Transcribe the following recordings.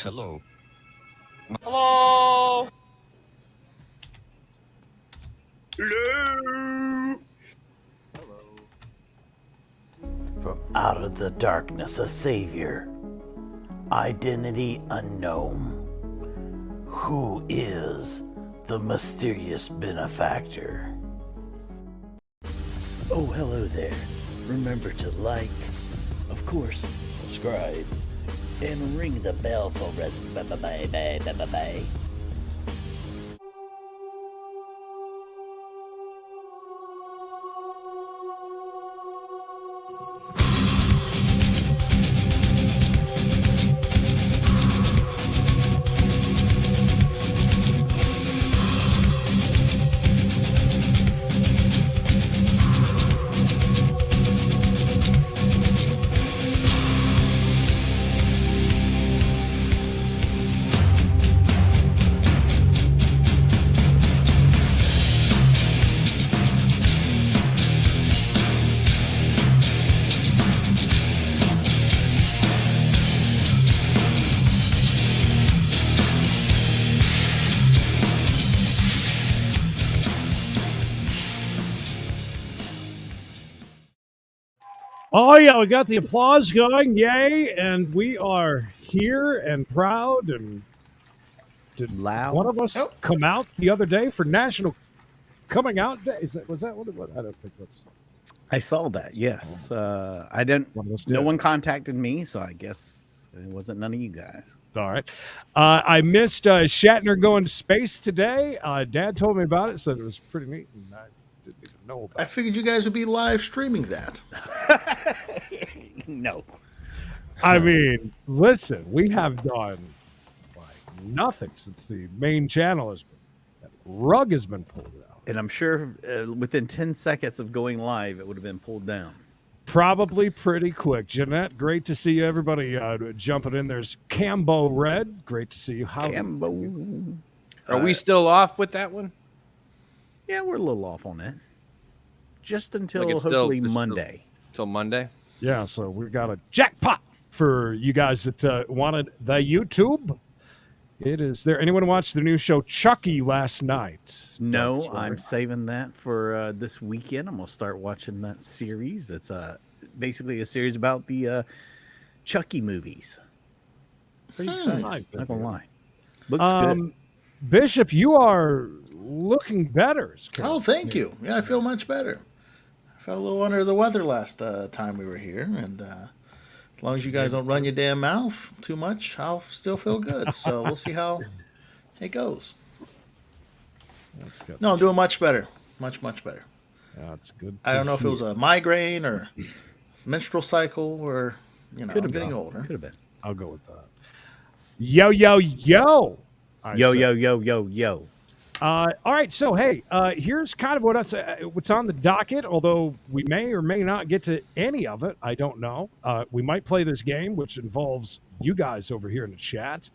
Hello. Hello. Hello. From out of the darkness, a savior. Identity unknown. Who is the mysterious benefactor? Oh, hello there. Remember to like, of course, subscribe, and ring the bell for bye. Oh, yeah, we got the applause going. Yay. And we are here and proud. And did Loud. one of us come out the other day for National Coming Out Day? Was that what it was? I don't think that's. I saw that. Yes. I didn't. No one contacted me, so I guess it wasn't none of you guys. All right. I missed Shatner going to space today. Dad told me about it, said it was pretty neat, and I didn't even know about it. I figured you guys would be live streaming that. No. I mean, listen, we have done like nothing since the main channel has been. That rug has been pulled out. And I'm sure within 10 seconds of going live, it would have been pulled down. Probably pretty quick. Jeanette, great to see you. Everybody jumping in. There's Cambo Red. Great to see you. How Cambo. Are we still off with that one? Yeah, we're a little off on it. Just until Like it's hopefully still- Monday. Till Monday? Yeah, so we've got a jackpot for you guys that wanted the YouTube. It is there. Anyone watch the new show Chucky last night? No, I'm saving that for this weekend. I'm going to start watching that series. It's basically a series about the Chucky movies. Pretty excited. Not going to lie. Looks good. Bishop, you are looking better. Oh, thank you. Yeah, I feel much better. I felt a little under the weather last time we were here, and as long as you guys don't run your damn mouth too much, I'll still feel good. So we'll see how it goes. That's good. No, I'm doing much better. Much better. That's good. I don't know if it was a migraine or menstrual cycle or, I'm getting older. Could have been. I'll go with that. Yo. Yo. All right, so hey, here's kind of what's on the docket. Although we may or may not get to any of it, I don't know. We might play this game, which involves you guys over here in the chat,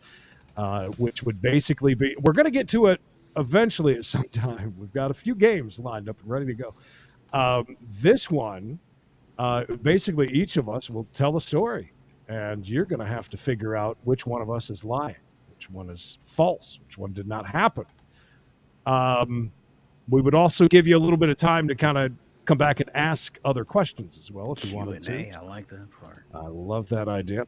which would basically be we're going to get to it eventually at some time. We've got a few games lined up and ready to go. This one, basically, each of us will tell a story, and you're going to have to figure out which one of us is lying, which one is false, which one did not happen. We would also give you a little bit of time to kind of come back and ask other questions as well if you wanted to. I like that part. I love that idea.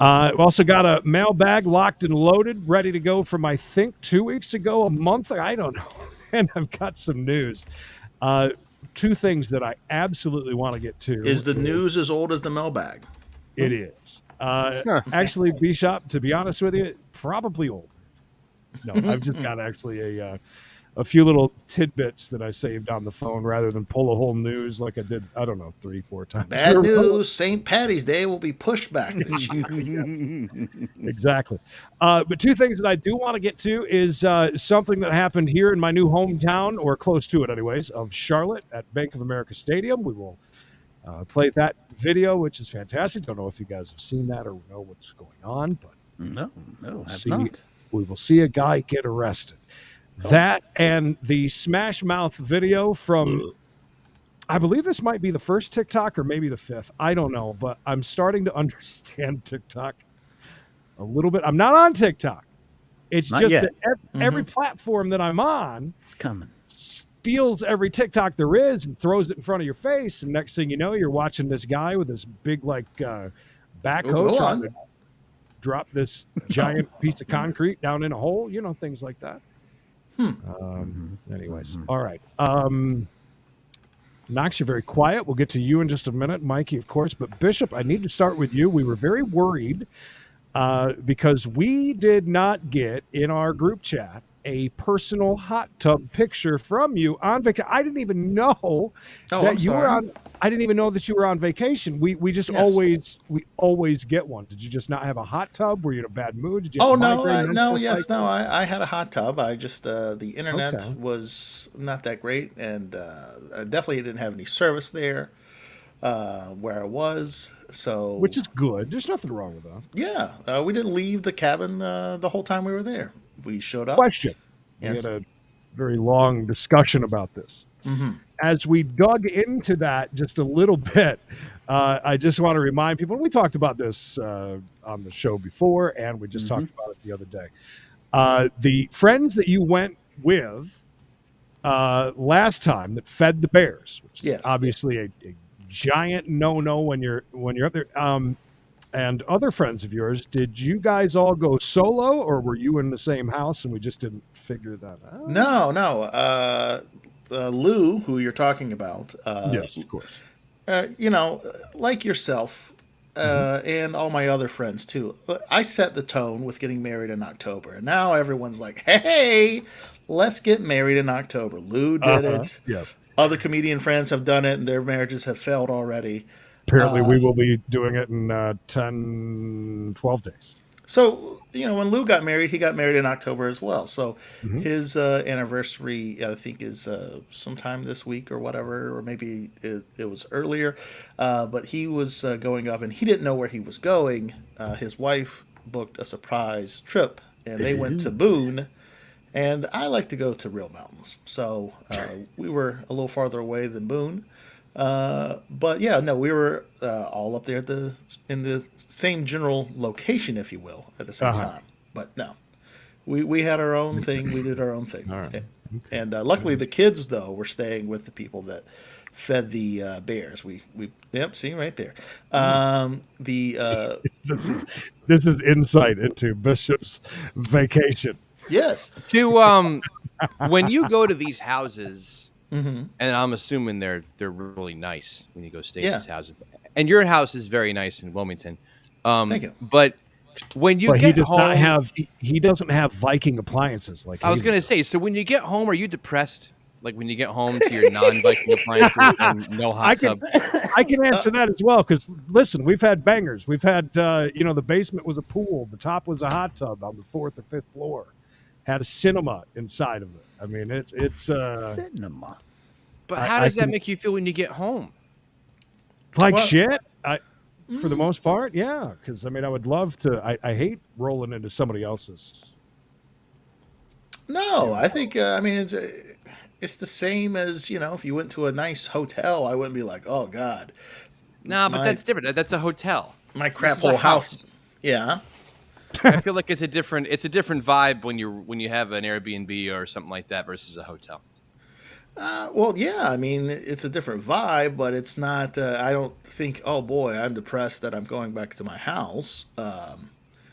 We've also got a mailbag locked and loaded, ready to go from, I think, 2 weeks ago, a month, I don't know. And I've got some news. Two things that I absolutely want to get to. Is the news as old as the mailbag? It is. Actually, Bishop, to be honest with you, probably older. No, I've just got actually a few little tidbits that I saved on the phone rather than pull a whole news like I did, I don't know, 3-4 times. Bad news. St. Patty's Day will be pushed back. Exactly. But two things that I do want to get to is something that happened here in my new hometown, or close to it anyways, of Charlotte at Bank of America Stadium. We will play that video, which is fantastic. Don't know if you guys have seen that or know what's going on, but No, I've not. We will see a guy get arrested. That and the Smash Mouth video from, I believe this might be the first TikTok or maybe the fifth. I don't know, but I'm starting to understand TikTok a little bit. I'm not on TikTok. It's Not just yet. that every platform that I'm on It's coming. steals every TikTok there is and throws it in front of your face. And next thing you know, you're watching this guy with this big backhoe go trying on. to drop this giant piece of concrete down in a hole. Things like that. Anyways, all right. Knox, you're very quiet. We'll get to you in just a minute, Mikey, of course. But Bishop, I need to start with you. We were very worried because we did not get in our group chat a personal hot tub picture from you on vacation. I didn't even know that you were on. I didn't even know that you were on vacation. We just always get one. Did you just not have a hot tub? Were you in a bad mood? Did you have I had a hot tub. I just the internet was not that great, and I definitely didn't have any service there where I was. So which is good. There's nothing wrong with that. Yeah, we didn't leave the cabin the whole time we were there. We showed up. Question. Yes. We had a very long discussion about this. Mm-hmm. As we dug into that just a little bit, I just want to remind people, and we talked about this on the show before, and we just talked about it the other day. The friends that you went with last time that fed the bears, which is obviously a giant no-no when you're up there. And other friends of yours, did you guys all go solo, or were you in the same house and we just didn't figure that out? No. Lou, who you're talking about, yes, of course. Like yourself and all my other friends too, I set the tone with getting married in October. And now everyone's like, hey, let's get married in October. Lou did it. Yes. Other comedian friends have done it, and their marriages have failed already. Apparently, we will be doing it in 10, 12 days. So, when Lou got married, he got married in October as well. So his anniversary, I think, is sometime this week or whatever, or maybe it was earlier. But he was going off, and he didn't know where he was going. His wife booked a surprise trip, and they went to Boone. And I like to go to real mountains. So we were a little farther away than Boone. But yeah, no, we were all up there in the same general location, if you will, at the same time. But no, we had our own thing. We did our own thing. All right. And luckily, the kids though were staying with the people that fed the bears. See right there. This is insight into Bishop's vacation. Yes. When you go to these houses, and I'm assuming they're really nice when you go stay in these houses, and your house is very nice in Wilmington. Thank you. But when you get home, he doesn't have Viking appliances like I was going to say. So when you get home, are you depressed? Like when you get home to your non-Viking appliances and no hot tub? I can answer that as well, because listen, we've had bangers. We've had the basement was a pool, the top was a hot tub on the 4th or 5th floor. Had a cinema inside of it. I mean, it's cinema. But how does that make you feel when you get home? Like shit. For the most part, yeah. Because I would love to. I hate rolling into somebody else's. No, I think it's the same as if you went to a nice hotel, I wouldn't be like, oh God. No, but that's different. That's a hotel. My crap whole house. Yeah. I feel like it's a different vibe when you have an Airbnb or something like that versus a hotel. Well, yeah, it's a different vibe, but it's not. I don't think, oh boy, I'm depressed that I'm going back to my house. But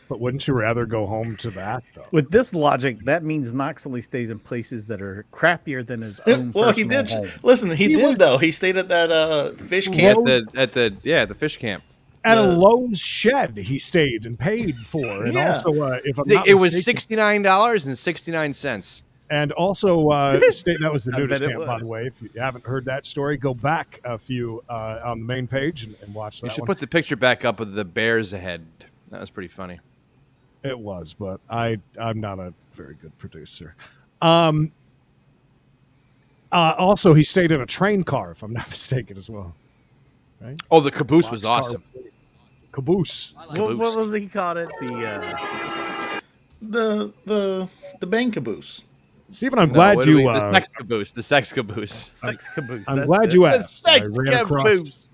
wouldn't you rather go home to that though? With this logic, that means Knox only stays in places that are crappier than his own. Well, he did. Home. Listen, he did though. He stayed at that fish camp. At the fish camp. At a Lowe's shed, he stayed and paid for, and also, if I'm not it was $69.69. And also, that was the nudist camp, by the way. If you haven't heard that story, go back a few on the main page and watch that. You should put the picture back up of the bears ahead. That was pretty funny. It was, but I'm not a very good producer. Also, he stayed in a train car, if I'm not mistaken, as well. Right? Oh, the caboose was awesome. Caboose. What was he called it? The bang caboose. Stephen, I'm glad you. The sex caboose. The sex caboose. Sex caboose. I'm glad you asked. The sex caboose.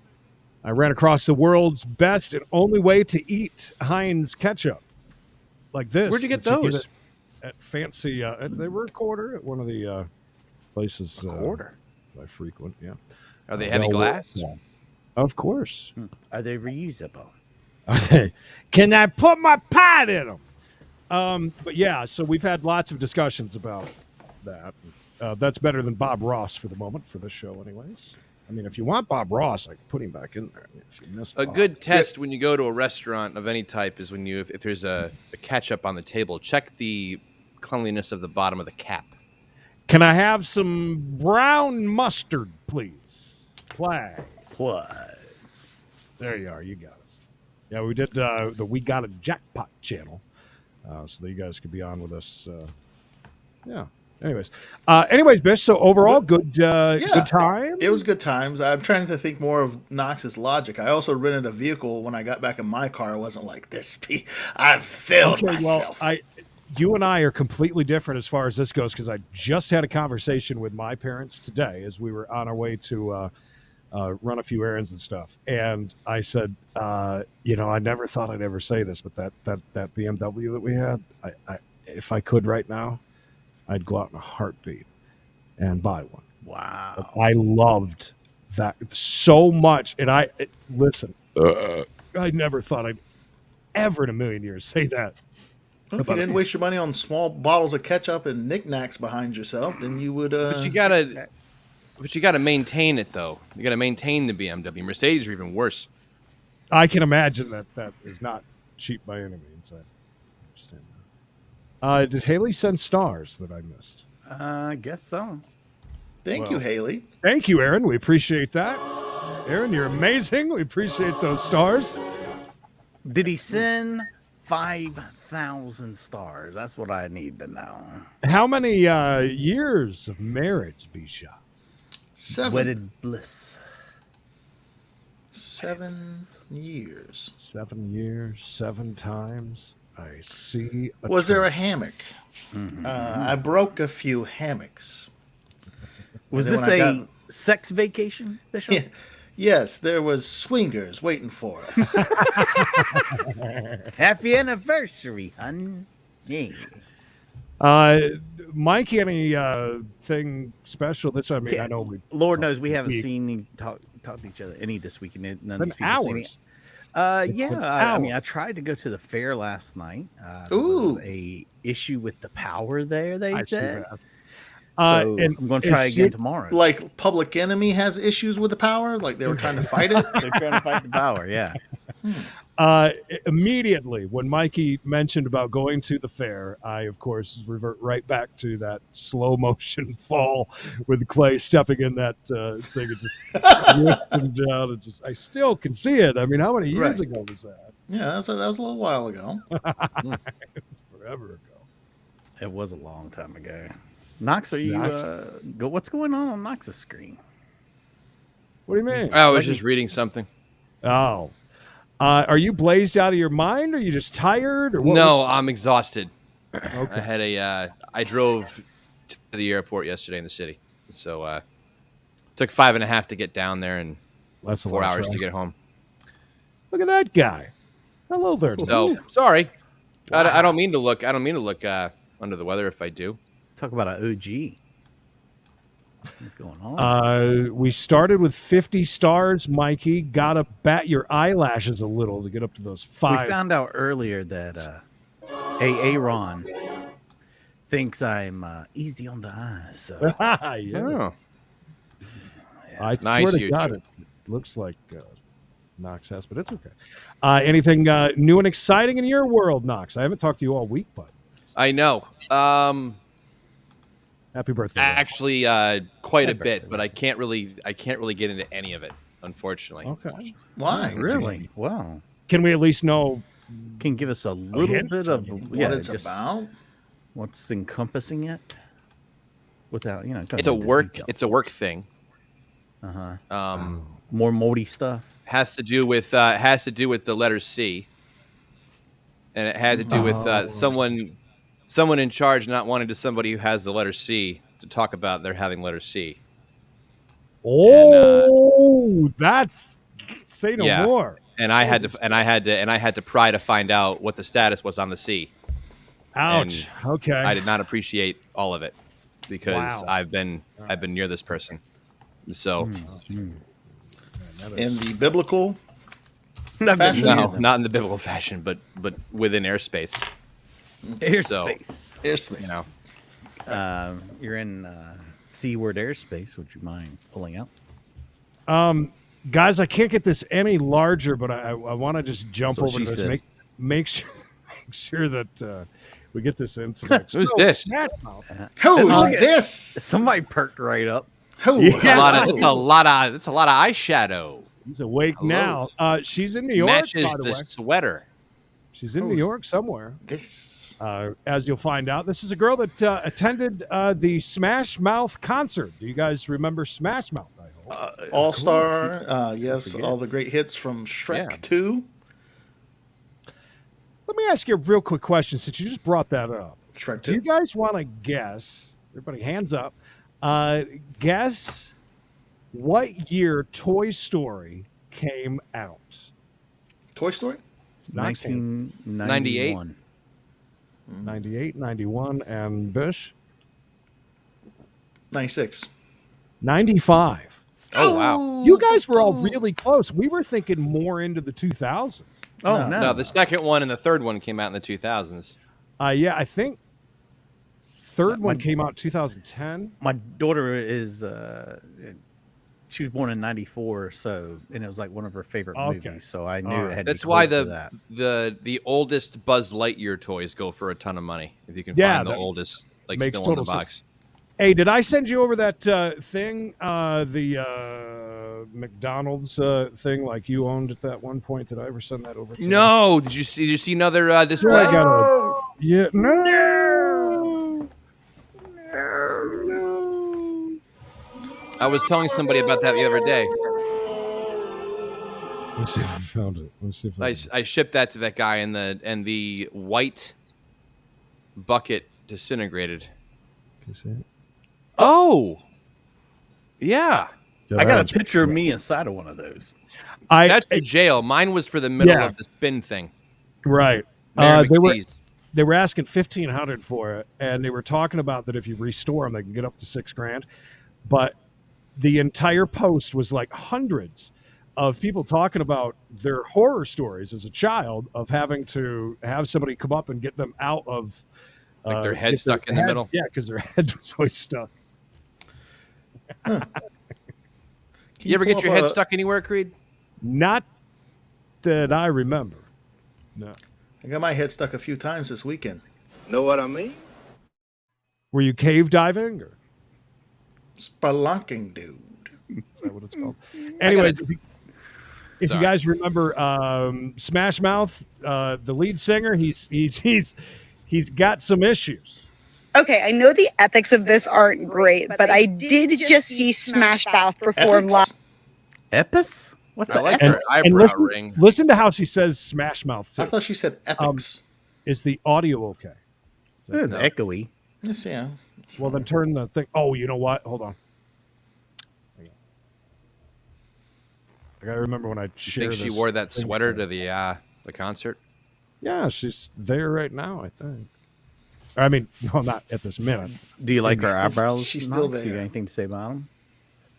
I ran across the world's best and only way to eat Heinz ketchup. like this. Where'd you get that those? At fancy. They were a quarter at one of the places. A quarter. I frequent. Yeah. Are they heavy glass? Yeah. Of course. Are they reusable? Okay. Can I put my pot in them? But yeah, so we've had lots of discussions about that. That's better than Bob Ross for the moment for this show, anyways. I mean, if you want Bob Ross, I can put him back in there. If you missed A Bob. good test when you go to a restaurant of any type is when if there's a ketchup on the table, check the cleanliness of the bottom of the cap. Can I have some brown mustard, please? Play. Plus. There you are. You got us. Yeah, we did the We Got a Jackpot channel, so that you guys could be on with us. Yeah. Anyways, Bish. So overall, good time. It was good times. I'm trying to think more of Knox's logic. I also rented a vehicle when I got back in my car. It wasn't like this. I failed myself. Well, you and I are completely different as far as this goes because I just had a conversation with my parents today as we were on our way to run a few errands and stuff. And I said, I never thought I'd ever say this, but that BMW that we had, I if I could right now, I'd go out in a heartbeat and buy one. Wow. I loved that so much. And listen, I never thought I'd ever in a million years say that. If you didn't waste your money on small bottles of ketchup and knickknacks behind yourself, then you would. But you gotta maintain it though. You gotta maintain the BMW. Mercedes are even worse. I can imagine that is not cheap by any means. I understand that. Did Haley send stars that I missed? I guess so. Thank you, Haley. Thank you, Aaron. We appreciate that. Aaron, you're amazing. We appreciate those stars. Did he send 5,000 stars? That's what I need to know. How many years of marriage, Bisha? 7. Wedded bliss. 7 years. 7 years, 7 times. I see. Was there a hammock? I broke a few hammocks. Was this a sex vacation, Bishop? Yeah, yes, there was swingers waiting for us. Happy anniversary, hun. Yeah. Mikey, anything special? That's I mean, I know we. Lord knows we haven't seen him talk to each other any this week, and none of these people seen it. I mean, I tried to go to the fair last night. There was a issue with the power there, they said. So I'm going to try again tomorrow. Like Public Enemy has issues with the power? Like they were trying to fight it? They're trying to fight the power, yeah. Immediately, when Mikey mentioned about going to the fair, I, of course, revert right back to that slow motion fall with Clay stepping in that thing and just lifting down. And I still can see it. I mean, how many years ago was that? Yeah, that was a little while ago. Forever ago. It was a long time ago. Knox, are you what's going on Knox's screen? What do you mean? I was just reading something. Oh. Are you blazed out of your mind? Or are you just tired? Or what? No, I'm exhausted. Okay. I had I drove to the airport yesterday in the city. So took 5.5 to get down there and That's 4 hours to get home. Look at that guy. Hello there. So sorry. Wow. I don't mean to look under the weather if I do. Talk about an OG. What's going on? We started with 50 stars, Mikey. Gotta bat your eyelashes a little to get up to those 5. We found out earlier that Aaron thinks I'm easy on the eyes. So. Yeah. I Nice, swear to you. God, it looks like Knox has, but it's okay. Anything new and exciting in your world, Knox? I haven't talked to you all week, but I know. happy birthday. Actually, quite a bit, but I can't really get into any of it, unfortunately. Okay. Why? Really? Wow. Can we at least know? Can give us a little hint? bit of What it's about? What's encompassing it? Without It's a work thing. More moldy stuff. Has to do with the letter C, and it had to do with someone in charge not wanting to somebody who has the letter C to talk about their having letter C. Oh, that's say no more. And I had to pry to find out what the status was on the C. Ouch. And Okay. I did not appreciate all of it because Wow. I've been near this person. So In the biblical I've been fashion? near no, them. not in the biblical fashion, but within airspace. Airspace. Airspace. You know, You're in seaward airspace. Would you mind pulling out? Guys, I can't get this any larger, but I want to just jump That's what over to she this. said. Make sure that we get this incident. Who's this? Smash Mouth. Who Look is at- this? Somebody perked right up. Who? Yeah. it's a lot of eyeshadow. He's awake Hello. now. She's in New York, Matches by the way. the sweater. She's in New Who's York somewhere. This. As you'll find out, this is a girl that attended the Smash Mouth concert. Do you guys remember Smash Mouth? I hope. All Star. Yes, all the Yes. great hits from Shrek Yeah. 2. Let me ask you a real quick question since you just brought that up. Shrek Do you 2. guys want to guess? Everybody, hands up. Guess what year Toy Story came out? Toy Story? 1991. 98, 91, and Bush? 96. 95. Oh wow. You guys were all really close. We were thinking more into the 2000s. Oh, No. no. No, the second one and the third one came out in the 2000s. Yeah, I think third one came out 2010. My daughter is, she was born in 94, and it was like one of her favorite Okay. movies. So I knew All it right. had That's to be why close to that. the oldest Buzz Lightyear toys go for a ton of money. If you can Yeah, find the that oldest, like makes still in the total sense. box. Hey, did I send you over that thing, the McDonald's thing, like you owned at that one point? Did I ever send that over to you? No, did you see another Yeah, display? I gotta, yeah, no. I was telling somebody about that the other day. Let's see if I found it. Let's see if I shipped that to that guy, and the white bucket disintegrated. Can you see it? Oh, yeah, I got a picture of me inside of one of those. that's the jail. Mine was for the middle Yeah. of the spin thing. Right. Mary They were McKee's. they were asking $1,500 for it, and they were talking about that if you restore them, they can get up to $6,000. But the entire post was like hundreds of people talking about their horror stories as a child of having to have somebody come up and get them out of Like their head get stuck in the head- middle? Yeah, because their head was always stuck. Can You ever pull get your up head a- stuck anywhere, Creed? Not that I remember. No. I got my head stuck a few times this weekend. Know what I mean? Were you cave diving? Or Spelunking, dude. is that what it's called? Anyways, if you Sorry. guys remember Smash Mouth, the lead singer, he's got some issues. Okay, I know the ethics of this aren't great, but I did just see Smash Mouth perform live. Epics? Epis? What's I that? like And, her and eyebrow listen, ring. listen to how she says Smash Mouth too. I thought she said epics. Is the audio okay? It's echoey. Yes, yeah. Well, then turn the thing. Oh, you know what? Hold on. Hang on. I gotta remember when I You shared. think she this wore that thing. sweater to the concert? Yeah, she's there right now. I think. I mean, no, not at this minute. Do you like her eyebrows? She's still Knox? You got there. anything to say about them?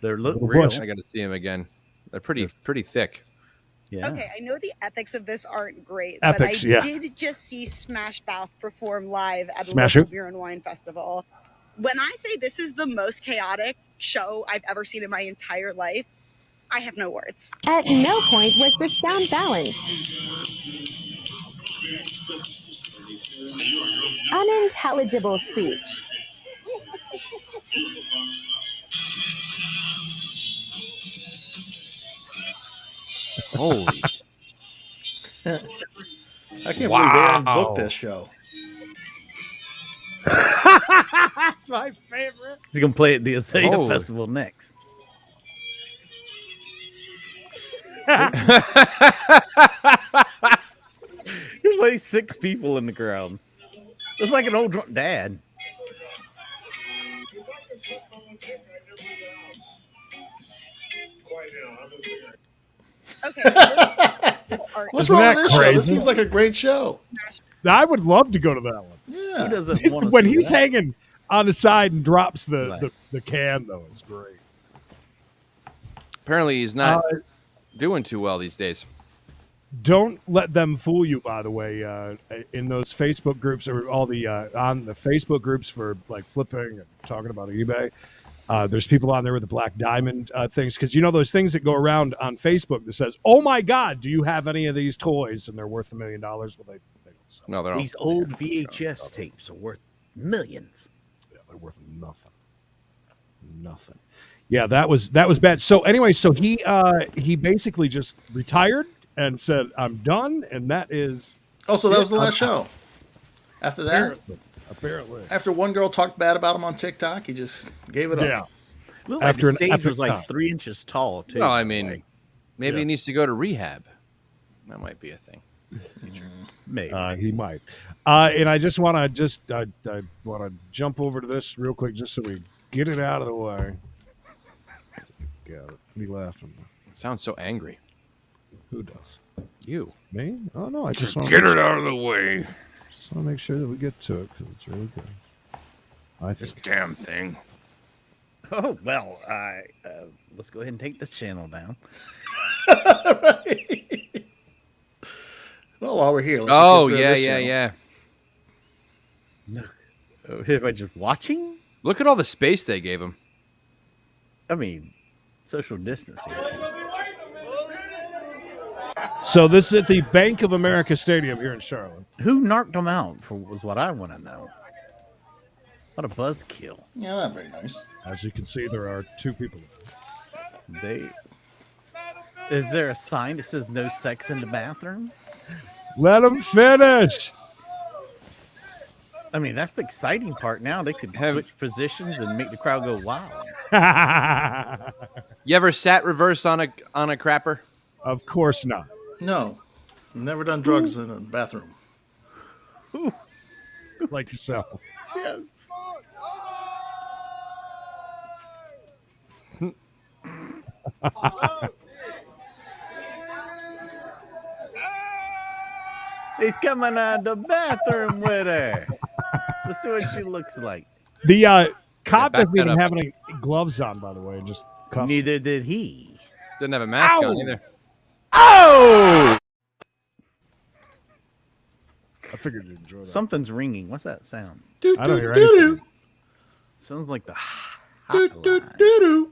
They look Little real. bush. I got to see him again. They're pretty thick. Yeah. Okay, I know the ethics of this aren't great, Epics, but I yeah. did just see Smash Mouth perform live at a Smash local Who? beer and wine festival. When I say this is the most chaotic show I've ever seen in my entire life, I have no words. At no point was the sound balanced. Unintelligible speech. Holy! I can't believe Aaron Wow. booked this show. That's my favorite. He's gonna play at the Azalea Holy. Festival next. There's like 6 people in the crowd. It's like an old drunk dad. Okay. I know What's Isn't wrong that with this show? crazy? This seems like a great show. I would love to go to that one. Yeah. Who doesn't want to when see he's that? hanging on the side and drops the, Right. the can, though, it's great. Apparently, he's not doing too well these days. Don't let them fool you, by the way. In those Facebook groups, or all the on the Facebook groups for like flipping and talking about eBay, there's people on there with the black diamond things, because you know those things that go around on Facebook that says, "Oh my God, do you have any of these toys?" And they're worth $1 million. Well, they don't sell. No, they're all These old VHS tapes are worth millions. Yeah, they're worth nothing. Nothing. Yeah, that was bad. So anyway, so he basically just retired and said, "I'm done," and that is. Oh, so that was the last show. After that, apparently, after one girl talked bad about him on TikTok, he just gave it up. Yeah. Looked like After the an stage epic was like time. 3 inches tall too. Well, I mean, maybe Yeah. he needs to go to rehab. That might be a thing. maybe. He might. And I just want to I want to jump over to this real quick, just so we get it out of the way. Got it. Me laughing. It sounds so angry. Who does? You. Me? Oh no, I just want Get it out of the way. Just want to make sure that we get to it because it's really good. I This think. damn thing. Oh well, let's go ahead and take this channel down. Well, while we're here, let's Oh, just get through yeah, this yeah, channel. yeah. Am I just watching? Look at all the space they gave him. I mean, social distancing. So this is at the Bank of America Stadium here in Charlotte. Who knocked them out? Was what I want to know. What a buzzkill! Yeah, not very nice. As you can see, there are two people. Is there a sign that says "No sex in the bathroom"? Let them finish. I mean, that's the exciting part. Now they could switch positions and make the crowd go wild. You ever sat reverse on a crapper? Of course not. No, never done drugs in a bathroom. Like yourself. Yes. He's coming out of the bathroom with her. Let's see what she looks like. The cop back doesn't that even up. have any gloves on, by the way, just cuffs. Neither did he. Didn't have a mask Ow! on either. I figured you'd enjoy that. Something's ringing. What's that sound? I don't hear anything. Sounds like the Do, hotline. do, do, do.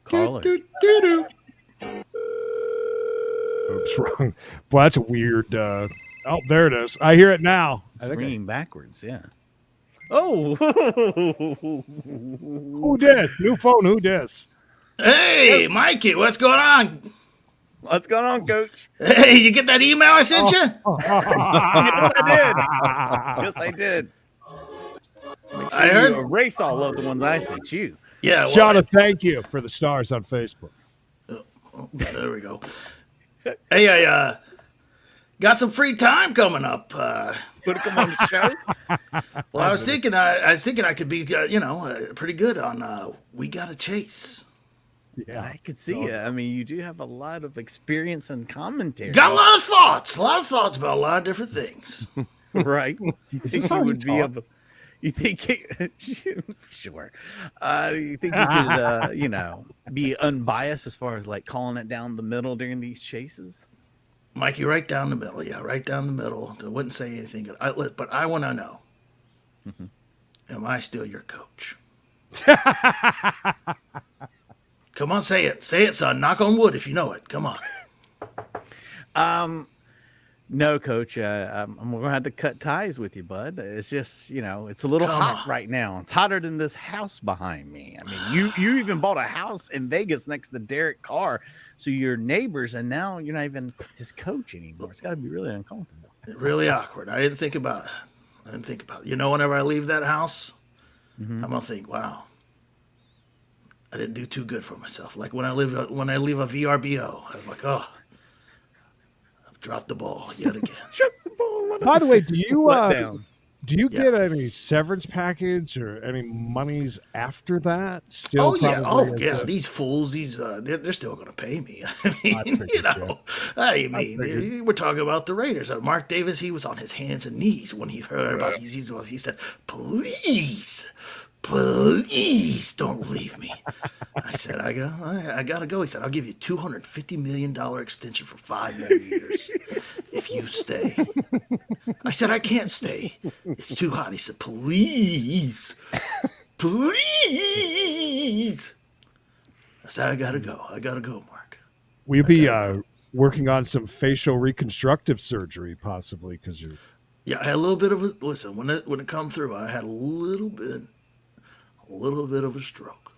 Caller. Do, do, do. Oops, wrong. Boy, that's a weird. Oh, there it is. I hear it now. It's ringing backwards. Yeah. Oh. Who dis? New phone. Who dis? Hey, Mikey, what's going on? What's going on, Coach? Hey, you get that email I sent you? Yes, I did. Yes, I did. Make sure I heard- you erase all of the ones I sent you. Yeah, well, Shauna, thank you for the stars on Facebook. there we go. Hey, I got some free time coming up. Would it come on the show? Well, I was thinking I could be, pretty good on We Gotta Chase. Yeah. I could see it. I mean, you do have a lot of experience and commentary. Got a lot of thoughts about a lot of different things. Right? You This think is you how would you be talk. able? You think? Sure. You think you could, be unbiased as far as like calling it down the middle during these chases? Mikey, right down the middle. Yeah, right down the middle. I wouldn't say anything. But I want to know, am I still your coach? Come on, say it. Say it, son. Knock on wood if you know it. Come on. No, Coach. I'm gonna have to cut ties with you, bud. It's just, it's a little Come hot on. right now. It's hotter than this house behind me. I mean, you even bought a house in Vegas next to Derek Carr, so you're neighbors, and now you're not even his coach anymore. It's got to be really uncomfortable. Really awkward. I didn't think about it. Whenever I leave that house, I'm gonna think, wow, I didn't do too good for myself. Like when I leave a VRBO, I was like, oh, I've dropped the ball yet again. Shut the ball. By the way, do you Let down. Do you Yeah. get any severance package or any monies after that? Still, Oh yeah, probably These fools, they're still going to pay me. I I mean, figured, yeah. I figured. mean, we're talking about the Raiders. Mark Davis, he was on his hands and knees when he heard about these. He said, "Please, please don't leave me." I said, I gotta go. He said, "I'll give you $250 million extension for 5 more years if you stay." I said, "I can't stay. It's too hot." He said, "Please, please." I said, I gotta go, Mark. Will you be working on some facial reconstructive surgery, possibly, because you're. Yeah, I had a little bit of a listen when it come through. I had a little bit of a stroke.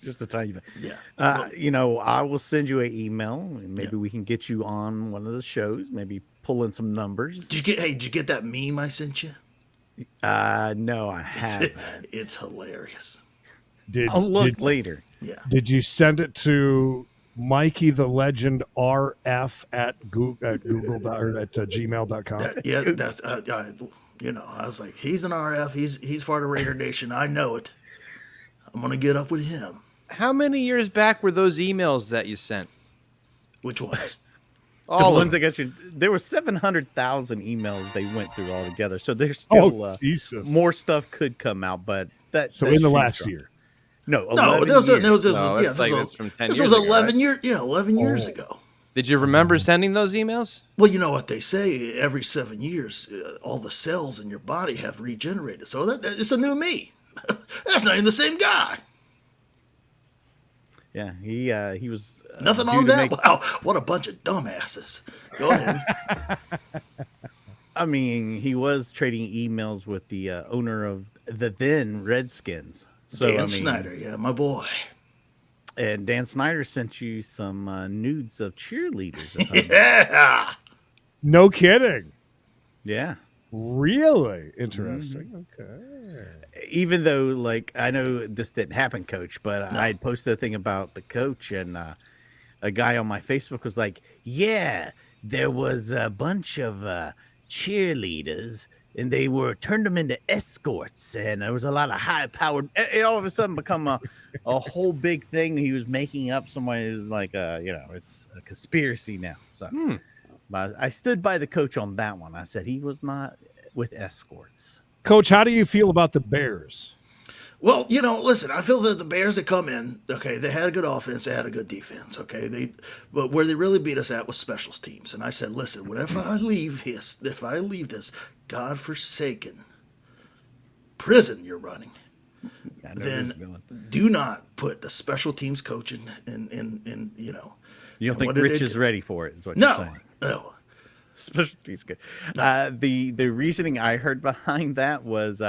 Just a tiny bit. Yeah. I will send you an email. And maybe we can get you on one of the shows. Maybe pull in some numbers. Did you get that meme I sent you? No, I haven't. It's hilarious. I'll look later. Yeah. Did you send it to Mikey the Legend RF at Google or at gmail.com? That's I was like, he's an RF. He's part of Raider Nation. I know it. I'm gonna get up with him. How many years back were those emails that you sent? Which ones? The ones that got you. There were 700,000 emails they went through altogether. So there's still more stuff could come out, but that's in the last year. No, this was 10 this years was 11 ago, right? 11 years ago. Did you remember sending those emails? Well, you know what they say, every 7 years, all the cells in your body have regenerated. So that it's a new me. That's not even the same guy. Yeah, he was nothing on that. Wow, what a bunch of dumbasses. Go ahead. I mean, he was trading emails with the owner of the then Redskins. So Dan Snyder, yeah, my boy. And Dan Snyder sent you some nudes of cheerleaders. Yeah. No kidding. Yeah. Really interesting. Okay. Even though, like, I know this didn't happen, Coach, but I had posted a thing about the coach, and a guy on my Facebook was like, "Yeah, there was a bunch of cheerleaders, and they turned them into escorts, and there was a lot of high-powered." It all of a sudden become a whole big thing. He was making up somebody who's like, it's a conspiracy now. So, but I stood by the coach on that one. I said he was not with escorts. Coach, how do you feel about the Bears? Well, listen, I feel that the Bears that come in, okay, they had a good offense, they had a good defense, okay. But where they really beat us at was special teams. And I said, listen, if I leave this godforsaken prison you're running, then do not put the special teams coach in. You don't think Rich is ready for it? Is what you're saying? No. Special teams good. The reasoning I heard behind that was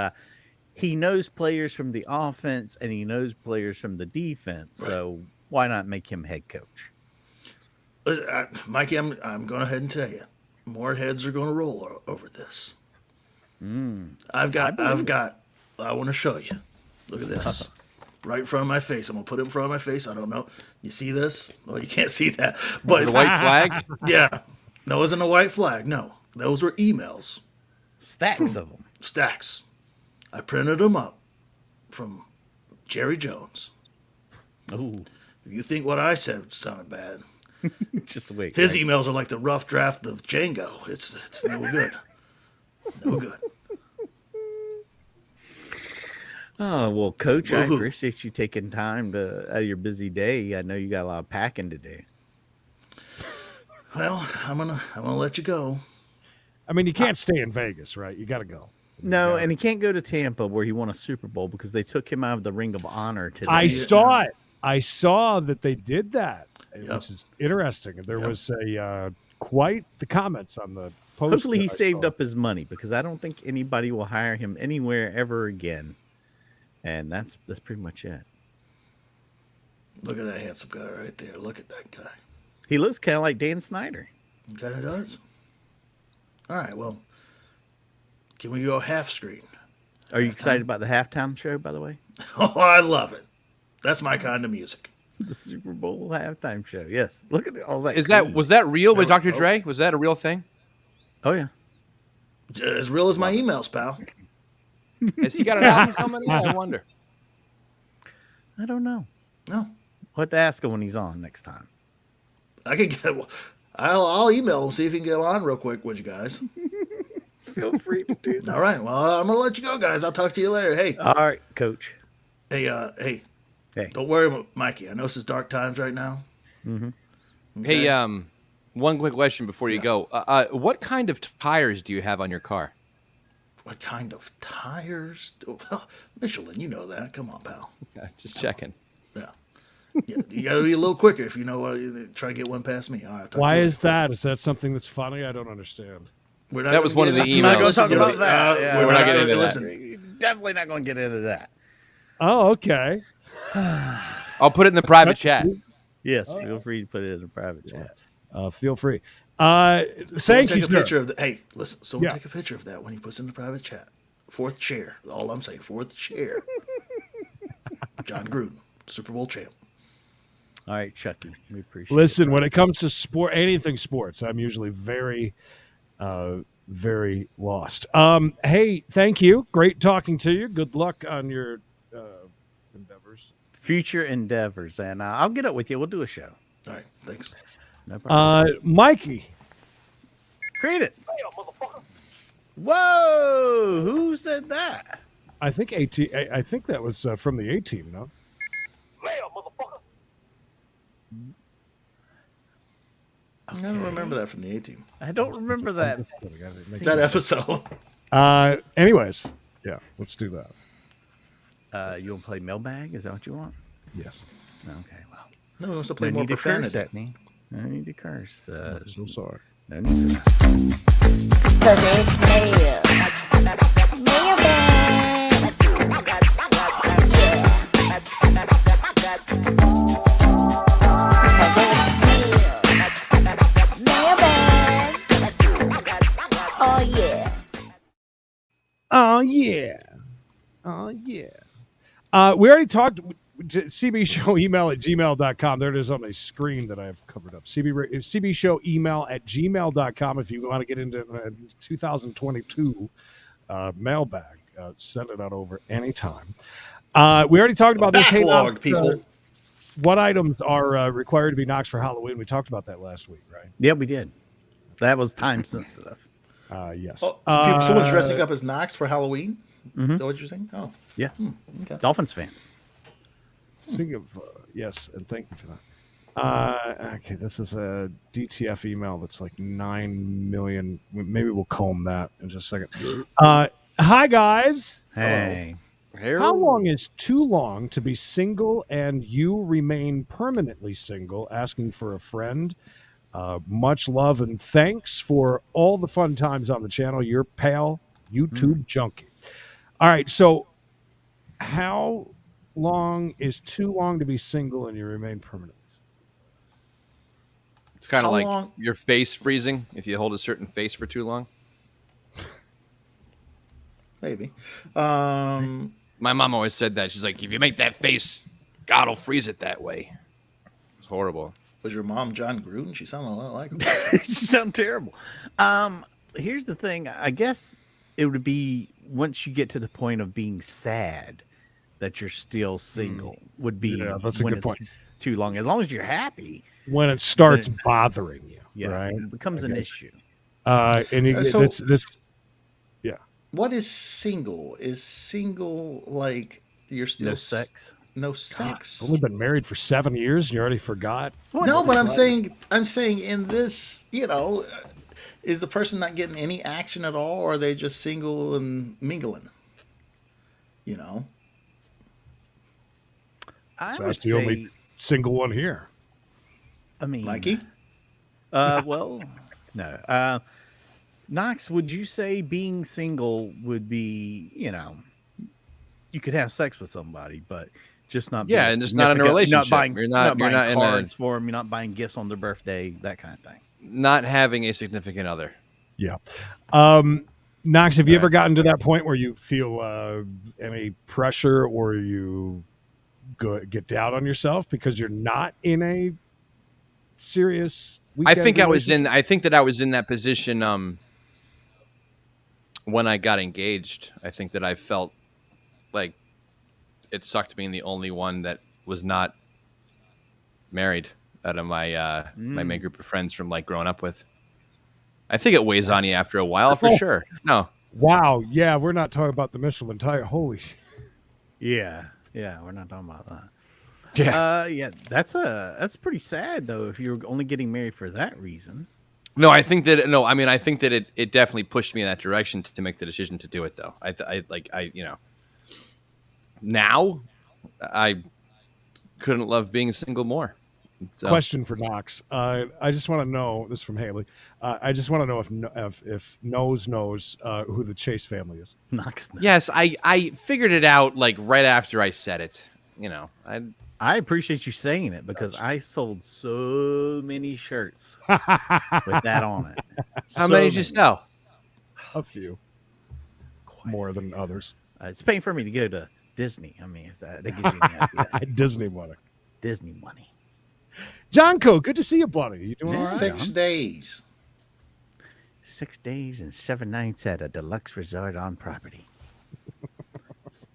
he knows players from the offense and he knows players from the defense. Right. So why not make him head coach? Mikey, I'm going ahead and tell you, more heads are going to roll over this. I want to show you. Look at this. Right in front of my face. I'm going to put it in front of my face. I don't know. You see this? Well, you can't see that. But the white flag? Yeah. That wasn't a white flag. No. Those were emails. Stacks of them. Stacks. I printed them up from Jerry Jones. Oh. If you think what I said sounded bad, just wait. His emails are like the rough draft of Django. It's no good. No good. Oh, well, Coach, I appreciate you taking time out of your busy day. I know you got a lot of packing to do. Well, I'm gonna let you go. I mean, you can't stay in Vegas, right? You got to go. No, and he can't go to Tampa where he won a Super Bowl because they took him out of the Ring of Honor today. I saw it. I saw that they did that, which is interesting. There was quite the comments on the post. Hopefully he saved up his money because I don't think anybody will hire him anywhere ever again. And that's pretty much it. Look at that handsome guy right there. Look at that guy. He looks kind of like Dan Snyder. He kind of does. All right, well, can we go half screen? Are you excited about the halftime show, by the way? Oh, I love it. That's my kind of music. The Super Bowl halftime show. Yes. Look at all that. Was that real with Dr. Dre? Was that a real thing? Oh, yeah. As real as my emails, pal. Has he got an album coming out? I wonder. I don't know. No, We'll have to ask him when he's on next time. I can get. I'll email him, see if he can get on real quick with you guys. Feel free to do that. All right. Well, I'm gonna let you go, guys. I'll talk to you later. Hey, All right, Coach. hey. Hey. Don't worry, Mikey. I know this is dark times right now. Mm-hmm. Okay? Hey, one quick question before you go. What kind of tires do you have on your car? What kind of tires? Well, Michelin, you know that. Come on, pal. Just checking. Yeah. You got to be a little quicker if you know what. Try to get one past me. All right. Why is that? Is that something that's funny? I don't understand. We're not That was one of the We're not going emails. to talk about that. we're not getting into that. Listen, Definitely not going to get into that. Oh, okay. I'll put it in the private chat. Yes, feel free to put it in a private chat. Feel free. someone Thank take you, a sir. picture of the. Hey, listen. Someone Yeah. take a picture of that when he puts it in the private chat. Fourth chair. All I'm saying. Fourth chair. John Gruden, Super Bowl champ. All right, Chucky. We appreciate Listen, it. when it comes to anything sports, I'm usually very, very lost. Hey, thank you. Great talking to you. Good luck on your endeavors. Future endeavors. And I'll get up with you. We'll do a show. All right. Thanks. No problem. Mikey. Creedence. Whoa! Who said that? I think I think that was from the 18. No. I don't remember that from the A-Team. I don't remember that. That episode. Anyways, yeah, let's do that. You want to play mailbag? Is that what you want? Yes. Okay, well. No, he wants to play No more need to curse profanity. at me. No need to curse. So sorry. No need to. Oh yeah. Oh yeah. We already talked cbshowemail@gmail.com. There it is on my screen that I have covered up. cbshowemail@gmail.com if you want to get into 2022 mailbag. Send it out over anytime. We already talked about this. Backlogged, people. What items are required to be Knox for Halloween? We talked about that last week, right? Yeah, we did. That was time sensitive. Yes. Oh, someone's dressing up as Knox for Halloween? Is that what you're saying? Oh. Yeah. Okay. Dolphins fan. Speaking of, yes, and thank you for that. Okay, this is a DTF email that's like 9 million. Maybe we'll comb that in just a second. Hi, guys. Hey. How long is too long to be single and you remain permanently single? Asking for a friend. Much love and thanks for all the fun times on the channel. Your pal YouTube junkie. All right, so how long is too long to be single and you remain permanently single? It's kind How of like long- your face freezing if you hold a certain face for too long. Maybe. My mom always said that. She's like, if you make that face, God will freeze it that way. It's horrible. Was your mom John Gruden? She sounded a lot like him. You sound terrible. Here's the thing. I guess it would be once you get to the point of being sad that you're still single would be that's a when good point. it's too long. As long as you're happy, When it starts bothering you, right? it becomes an issue. And you, So- this What is single? Is single like you're still No sex. No sex. only been married for 7 years and you already forgot. No, but I'm saying in this, is the person not getting any action at all, or are they just single and mingling? I So would that's the say, only single one here. I mean, Mikey? well, no. Knox, would you say being single would be, you could have sex with somebody, but just not Yeah, being and just not in a significant, relationship. Not buying, You're not not buying in a- cards for them. You're not buying gifts on their birthday, that kind of thing. Not having a significant other. Yeah. Knox, have you ever gotten to that point where you feel any pressure or you get down on yourself because you're not in a serious I think I relationship? was in that position when I got engaged, I think that I felt like it sucked being the only one that was not married out of my main group of friends from like growing up with. I think it weighs on you after a while for Oh. sure. No. Wow. Yeah, we're not talking about the Michelin tire. Holy. Yeah, we're not talking about that. Yeah. That's pretty sad though. If you're only getting married for that reason. No, I think that I think that it definitely pushed me in that direction to make the decision to do it though. Now I couldn't love being single more. So. Question for Knox. I just want to know, this is from Haley. I just want to know if knows who the Chase family is. Knox. Yes, I figured it out like right after I said it. I appreciate you saying it because I sold so many shirts with that on it. How many did you sell? A few. More than others. It's paying for me to go to Disney. I mean, if that gives you any idea. Disney money. Disney money. Johnco, good to see you, buddy. You doing all right? 6 days. 6 days and 7 nights at a deluxe resort on property.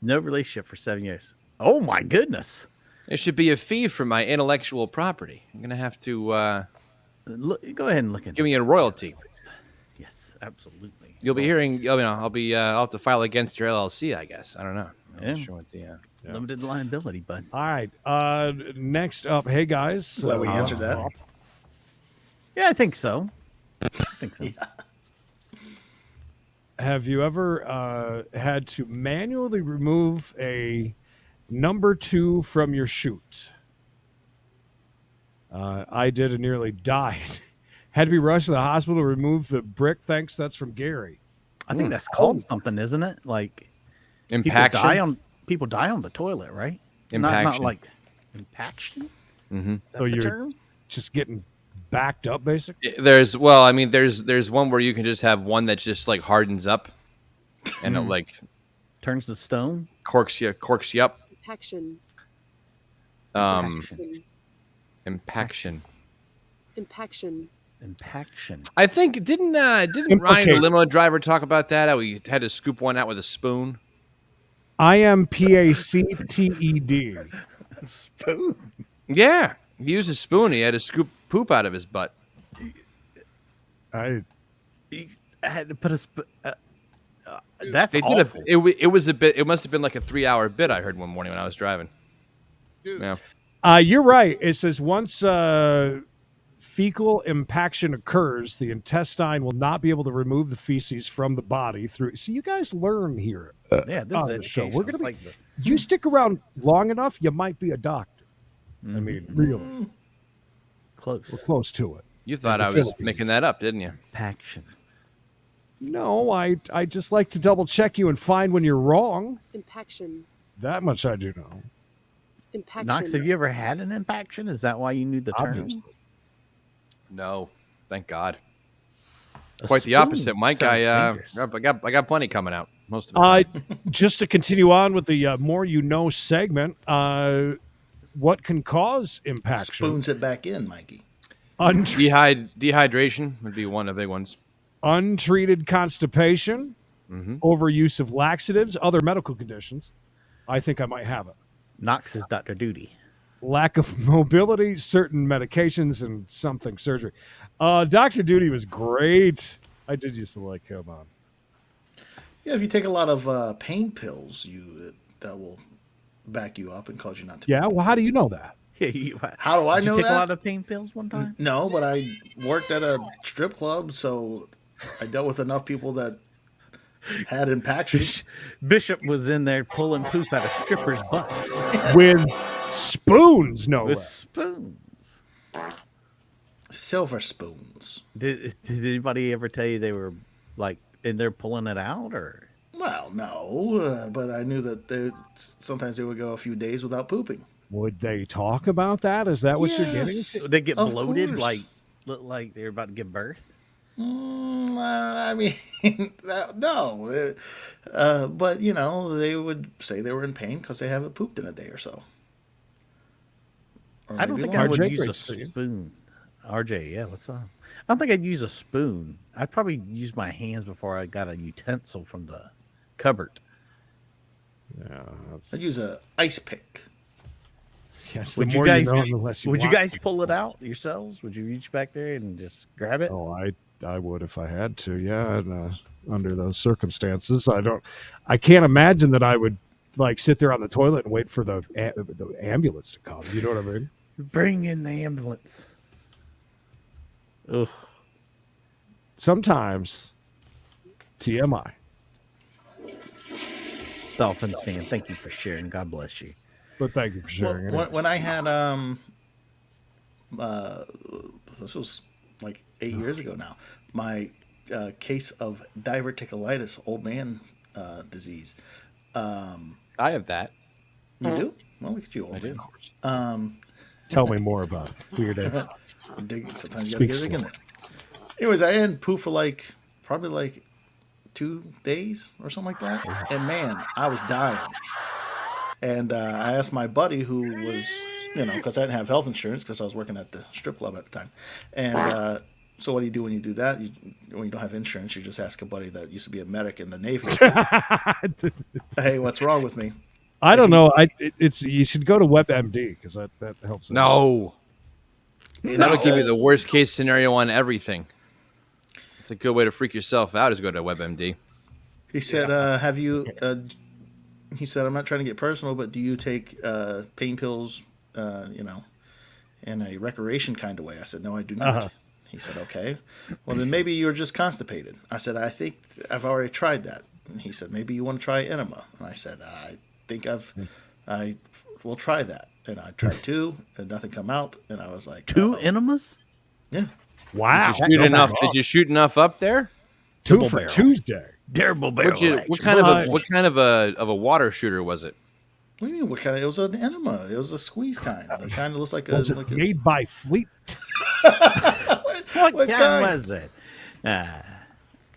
No relationship for 7 years. Oh my goodness. There should be a fee for my intellectual property. I'm gonna have to go ahead and look into give me a royalty. Yes, absolutely. You'll be hearing. I'll have to file against your LLC. I guess. I don't know. I'm not sure what the. Limited liability, bud. All right. Next up, hey guys. Glad we answered that. Yeah, I think so. Have you ever had to manually remove a number 2 from your chute? I did and nearly died. Had to be rushed to the hospital to remove the brick. Thanks. That's from Gary. I think that's called something, isn't it? Like Impaction. People die on the toilet, right? Impaction. Not like impaction. Mm-hmm. Is that So the you're term? just getting backed up, basically. There's one where you can just have one that just like hardens up, and it like turns to stone. Corks you up. Impaction. Impaction. Impaction. I think didn't Ryan the limo driver talk about that? How he had to scoop one out with a spoon. IMPACTED. Spoon. Yeah, he used a spoon. He had to scoop poop out of his butt. He had to put that's they awful. It was a bit. It must have been like a 3-hour bit. I heard one morning when I was driving. Dude. Yeah. You're right. It says once fecal impaction occurs, the intestine will not be able to remove the feces from the body through. So you guys learn here. Yeah, this is the show. educational. We're gonna be. Like You stick around long enough, you might be a doctor. I mean, really, close. we're close to it. You thought the I was Philippines. making that up, didn't you? Impaction. No, I just like to double check you and find when you're wrong. Impaction. That much I do know. Impaction. Knox, have you ever had an impaction? Is that why you knew the term? Obviously. No, thank God. A Quite the spoon opposite, Mike. sounds I dangerous. got plenty coming out. Most of the time. Just to continue on with the more you know segment, what can cause impaction? Spoons it back in, Mikey. Dehydration would be one of the big ones. Untreated constipation, overuse of laxatives, other medical conditions. I think I might have it. Knox is Dr. Duty. Lack of mobility, certain medications, and something surgery. Dr. Duty was great. I did used to like him on. Yeah, if you take a lot of pain pills, that will back you up and cause you not to. Yeah, well, how do you know that? How do I Did know you take that? a lot of pain pills one time? No, but I worked at a strip club, so I dealt with enough people that had impactions. Bishop was in there pulling poop out of strippers' butts. With spoons, no With less. spoons. Silver spoons. Did anybody ever tell you they were like in there pulling it out, or? Well, no, but I knew that sometimes they would go a few days without pooping. Would they talk about that? Is that what you're getting? Yes, They get of bloated, course. like look like they're about to give birth. I mean, no. But, they would say they were in pain because they haven't pooped in a day or so. Or I don't maybe think I longer. would use a Carbohydrates for you. spoon. RJ, yeah, what's up? I don't think I'd use a spoon. I'd probably use my hands before I got a utensil from the cupboard. Yeah, I'd use a ice pick. yes. Would you guys? Would you guys pull it out yourselves? Would you reach back there and just grab it? Oh, I would if I had to. Yeah, and, under those circumstances, I can't imagine that I would like sit there on the toilet and wait for the ambulance to come. You know what I mean? Bring in the ambulance. Ugh. Sometimes, TMI. Dolphins fan, thank you for sharing. God bless you. But thank you for sharing. When I had this was like 8 years ago now, my case of diverticulitis, old man disease. I have that. You do? Well, look at you, old man. Tell me more about it. Weird ass. Sometimes you gotta get in there. Anyways, I didn't poop for probably like 2 days or something like that. And man, I was dying. And I asked my buddy who was, because I didn't have health insurance because I was working at the strip club at the time. And so what do you do when you do that? When you don't have insurance, you just ask a buddy that used to be a medic in the Navy. Hey, what's wrong with me? I don't know. You should go to WebMD because that helps. No. That'll give you the worst case scenario on everything. It's a good way to freak yourself out is go to WebMD. He said, have you, he said, I'm not trying to get personal, but do you take pain pills, in a recreation kind of way? I said, no, I do not. Uh-huh. He said, okay. Well, then maybe you're just constipated. I said, I think I've already tried that. And he said, maybe you want to try enema. And I said, I think I will try that. And I tried 2 and nothing come out. And I was like, 2 enemas? Yeah. Wow. Did you shoot enough up there? 2 for barrel. Tuesday. Double barrel. What kind of a water shooter was it? What do you mean? What kind of? It was an enema. It was a squeeze kind. It kind of looks like made by Fleet. what kind was it?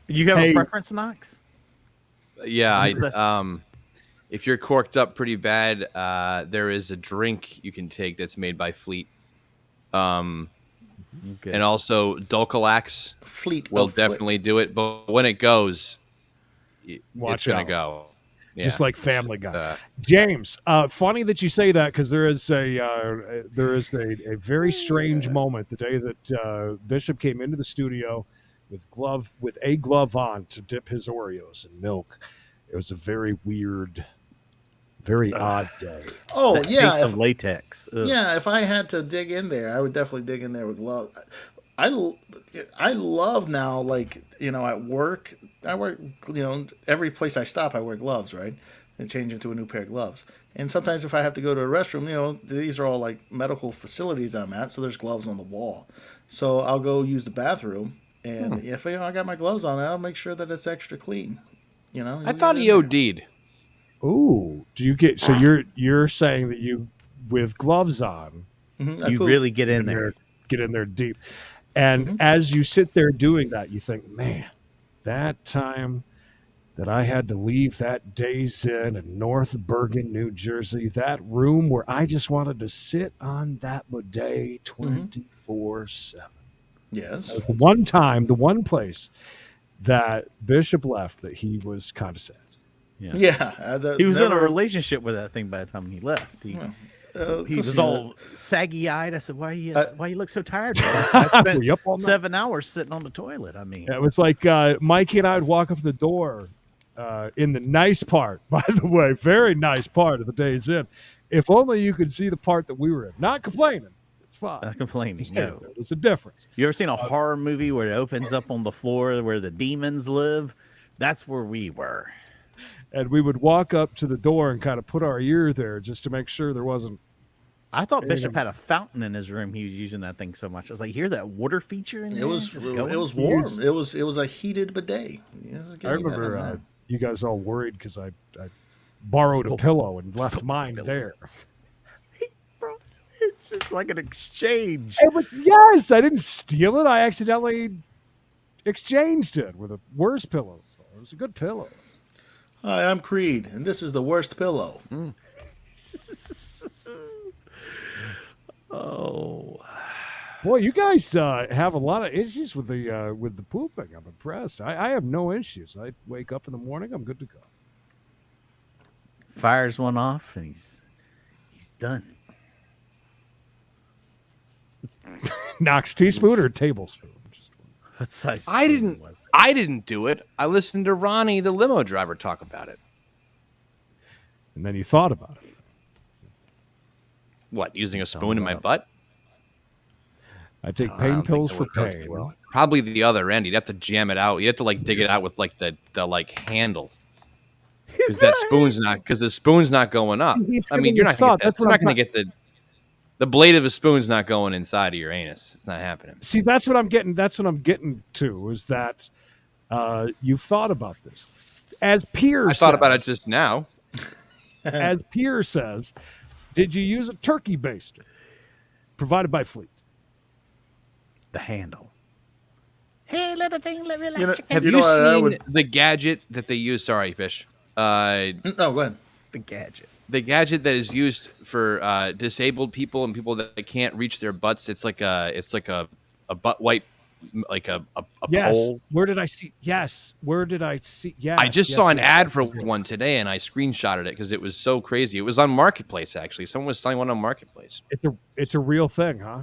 You have a preference, Knox? Yeah, if you're corked up pretty bad, there is a drink you can take that's made by Fleet. Okay. And also Dulcolax Fleet will definitely do it, but when it goes, it's going to go. Yeah. Just like Family Guy. James, funny that you say that because there is a very strange moment the day that Bishop came into the studio with a glove on to dip his Oreos in milk. It was a very weird, very odd day. Oh, that taste of latex. Ugh. Yeah, if I had to dig in there, I would definitely dig in there with gloves. I love now, at work, I wear, every place I stop, I wear gloves, right? And change into a new pair of gloves. And sometimes if I have to go to a restroom, these are all like medical facilities I'm at, so there's gloves on the wall. So I'll go use the bathroom, and if I got my gloves on, I'll make sure that it's extra clean. I thought he OD'd. Ooh, do you get? So you're saying that you, with gloves on, you really get in there, deep, and as you sit there doing that, you think, man, that time that I had to leave that Days Inn in North Bergen, New Jersey, that room where I just wanted to sit on that bidet 24/7. Yes, that was the one place that Bishop left that he was kind of sad. Yeah. He was in a relationship with that thing by the time he left. He was all saggy-eyed. I said, why you look so tired? I spent 7 hours sitting on the toilet. I mean, it was like Mikey and I would walk up the door in the nice part, by the way, very nice part of the Days Inn. If only you could see the part that we were in. Not complaining. It's fine. Not complaining, no. It's a difference. You ever seen a horror movie where it opens up on the floor where the demons live? That's where we were. And we would walk up to the door and kind of put our ear there just to make sure there wasn't. I thought Bishop had a fountain in his room. He was using that thing so much. I was like, hear that water feature in there? It was warm. It was a heated bidet. I remember you guys all worried because I borrowed a pillow and left mine there. Bro, it's just like an exchange. It was, yes, I didn't steal it. I accidentally exchanged it with a worse pillow. So it was a good pillow. Hi, I'm Creed, and this is the worst pillow. Oh. Boy, you guys have a lot of issues with the pooping. I'm impressed. I have no issues. I wake up in the morning, I'm good to go. Fires one off, and he's done. Knox teaspoon or tablespoon? What size? I spoon didn't. was it? I didn't do it. I listened to Ronnie, the limo driver, talk about it. And then you thought about it. What? Using a spoon in my butt? I take I pain don't think pills that for would go too pain. well. Probably the other end. You'd have to jam it out. You have to like dig it out with like the like handle. Because that spoon's not. Because the spoon's not going up. He's I mean, giving you're this not. Gonna thought. get that. That's You're what not I'm going to get the blade of a spoon's not going inside of your anus. It's not happening. See, that's what I'm getting. That's what I'm getting to. Is that you've thought about this? As Pierre I thought about it says- just now. As Pierre says, did you use a turkey baster provided by Fleet? The handle. Hey, little thing, let me You know, Have you you, know what I seen would- the gadget that they use? Sorry, Fish. No, go ahead. The gadget. The gadget that is used for disabled people and people that can't reach their butts. It's like a butt wipe, like a Yes. pole. Where did I see? Yes. Where did I see? Yes. I just yes, saw an yes. ad for one today, and I screenshotted it because it was so crazy. It was on Marketplace, actually. Someone was selling one on Marketplace. It's a real thing, huh?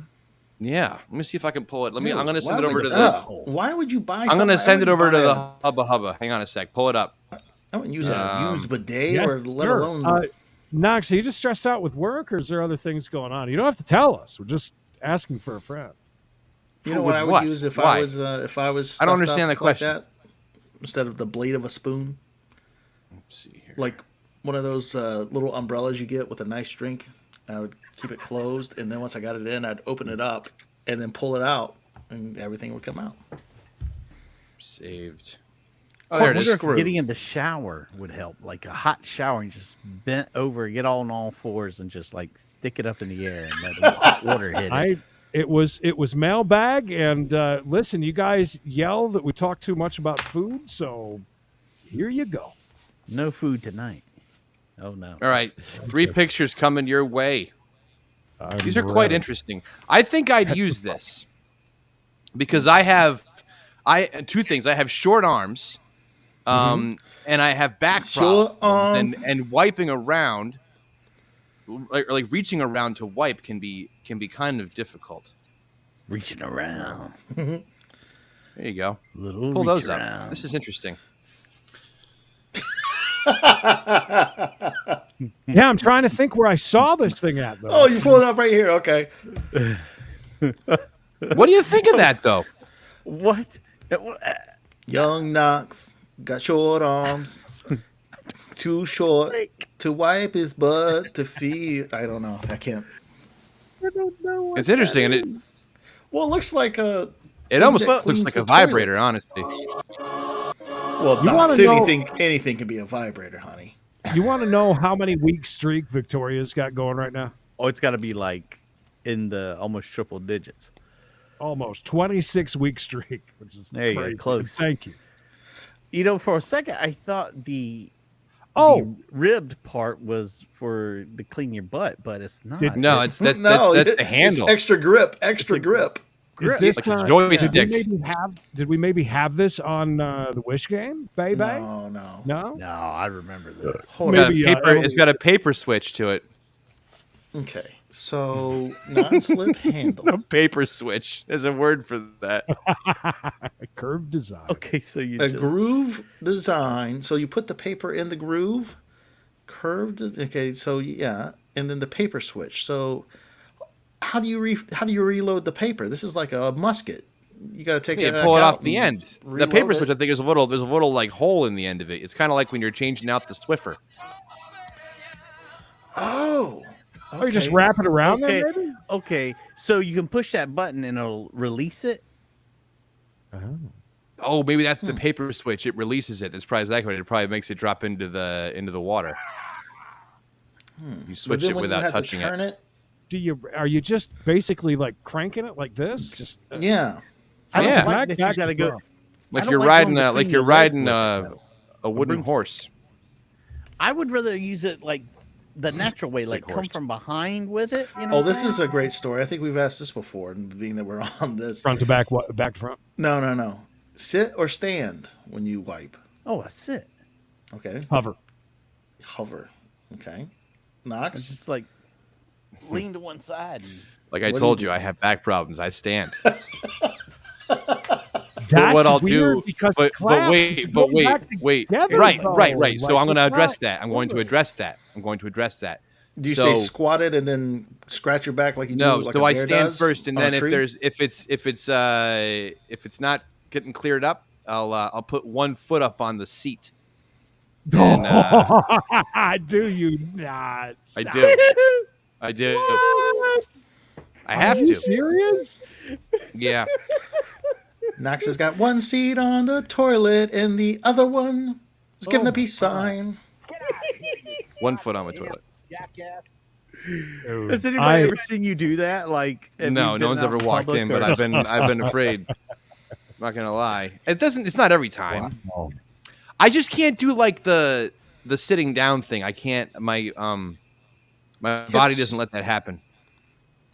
Yeah, let me see if I can pull it. I'm Why gonna send it over would- to the. Why would you buy? I'm gonna something? send it I over to wouldn't the buy Hubba Hubba. Hang on a sec. Pull it up. I wouldn't use a used bidet Yeah, or let sure. alone. Knox, are you just stressed out with work, or is there other things going on? You don't have to tell us. We're just asking for a friend. You know With what I would what? use if Why? I was I don't stuffed understand up the like question. that, instead of the blade of a spoon, Let's see here. like one of those little umbrellas you get with a nice drink. I would keep it closed, and then once I got it in, I'd open it up and then pull it out, and everything would come out. Saved. Oh, I there it wonder is. if Screw. getting in the shower would help, like a hot shower, and just bent over, get on all fours, and just like stick it up in the air and let the hot water hit it. It was mailbag, and listen, you guys yell that we talk too much about food, so here you go. No food tonight. Oh no! All right, 3 pictures coming your way. These are I'm quite ready. interesting. I think I'd use this because I have 2 things. I have short arms, and I have back Short problems, arms. and wiping around, like reaching around to wipe can be kind of difficult. Reaching around, There you go. little Pull reach those around. up. This is interesting. Yeah, I'm trying to think where I saw this thing at, though. Oh, you pull it up right here. Okay. What do you think of that, though? What? Young Knox got short arms, too short to wipe his butt to feed. I don't know. I can't. I don't know. What It's interesting, and it Well, it looks like a. almost that looks cleans like the a vibrator, toilet. honestly. Well, You Knox, wanna know- anything can be a vibrator, honey. You want to know how many week streak Victoria's got going right now? Oh, it's got to be like in the almost triple digits. Almost 26 week streak, which is There you go, crazy. close. Thank you. You know, for a second, I thought the ribbed part was for to clean your butt, but it's not. No, it's that's No, the it's handle. extra grip. Extra grip. Is this Like a did joystick. we maybe have this on the Wish game, baby? No. No? No, I remember this. It's got a Maybe, paper, it's got a paper switch to it. Okay. So non-slip handle. A paper switch. There's a word for that. Curved design. Okay, so you A just, groove design. So you put the paper in the groove. Curved. Okay. So yeah, and then the paper switch. So how do you reload the paper? This is like a musket. You got to take You it pull it out off the and end. The reload paper it. switch, I think, there's a little like hole in the end of it. It's kind of like when you're changing out the Swiffer. Oh. Oh, you just okay. wrap it around Okay. there, maybe? okay, so you can push that button and it'll release it. Oh, maybe that's the paper switch. It releases it. That's probably exactly what it probably makes it drop into the water. You But switch then it when you without have to touching turn it. Are you just basically like cranking it like this? Just Yeah. I don't Yeah. like that you got to go. Like I don't you're like riding going like between you're your legs riding with it, though. a wooden broomstick. horse. I would rather use it like the natural way, like come from behind with it. You know. Oh, this is a great story. I think we've asked this before, and being that we're on this. Front to back, what? Back to front? No. Sit or stand when you wipe. Oh, I sit. Okay. Hover. Okay. Knox? It's just like lean to one side. Like I told you, I have back problems. I stand. That's what I'll weird do, because but wait. together, Right. though. So I'm going to Like, address it's that. not I'm going to over. address that. Do you So- stay squatted and then scratch your back like you No, do? Like so a I bear stand does first, and on a then tree? if it's not getting cleared up, I'll put one foot up on the seat. Do And, you not? I Stop. do. I do. What? I have Are you to. serious? Yeah. Knox has got one seat on the toilet and the other one is giving Oh a peace my God. sign. 1 foot on my toilet. Jackass. Has anybody ever seen you do that? Like, have No, you no been one's out ever in walked public in, but or- I've been afraid. I'm not gonna lie. It's not every time. Wow. I just can't do like the sitting down thing. I can't. My body doesn't let that happen.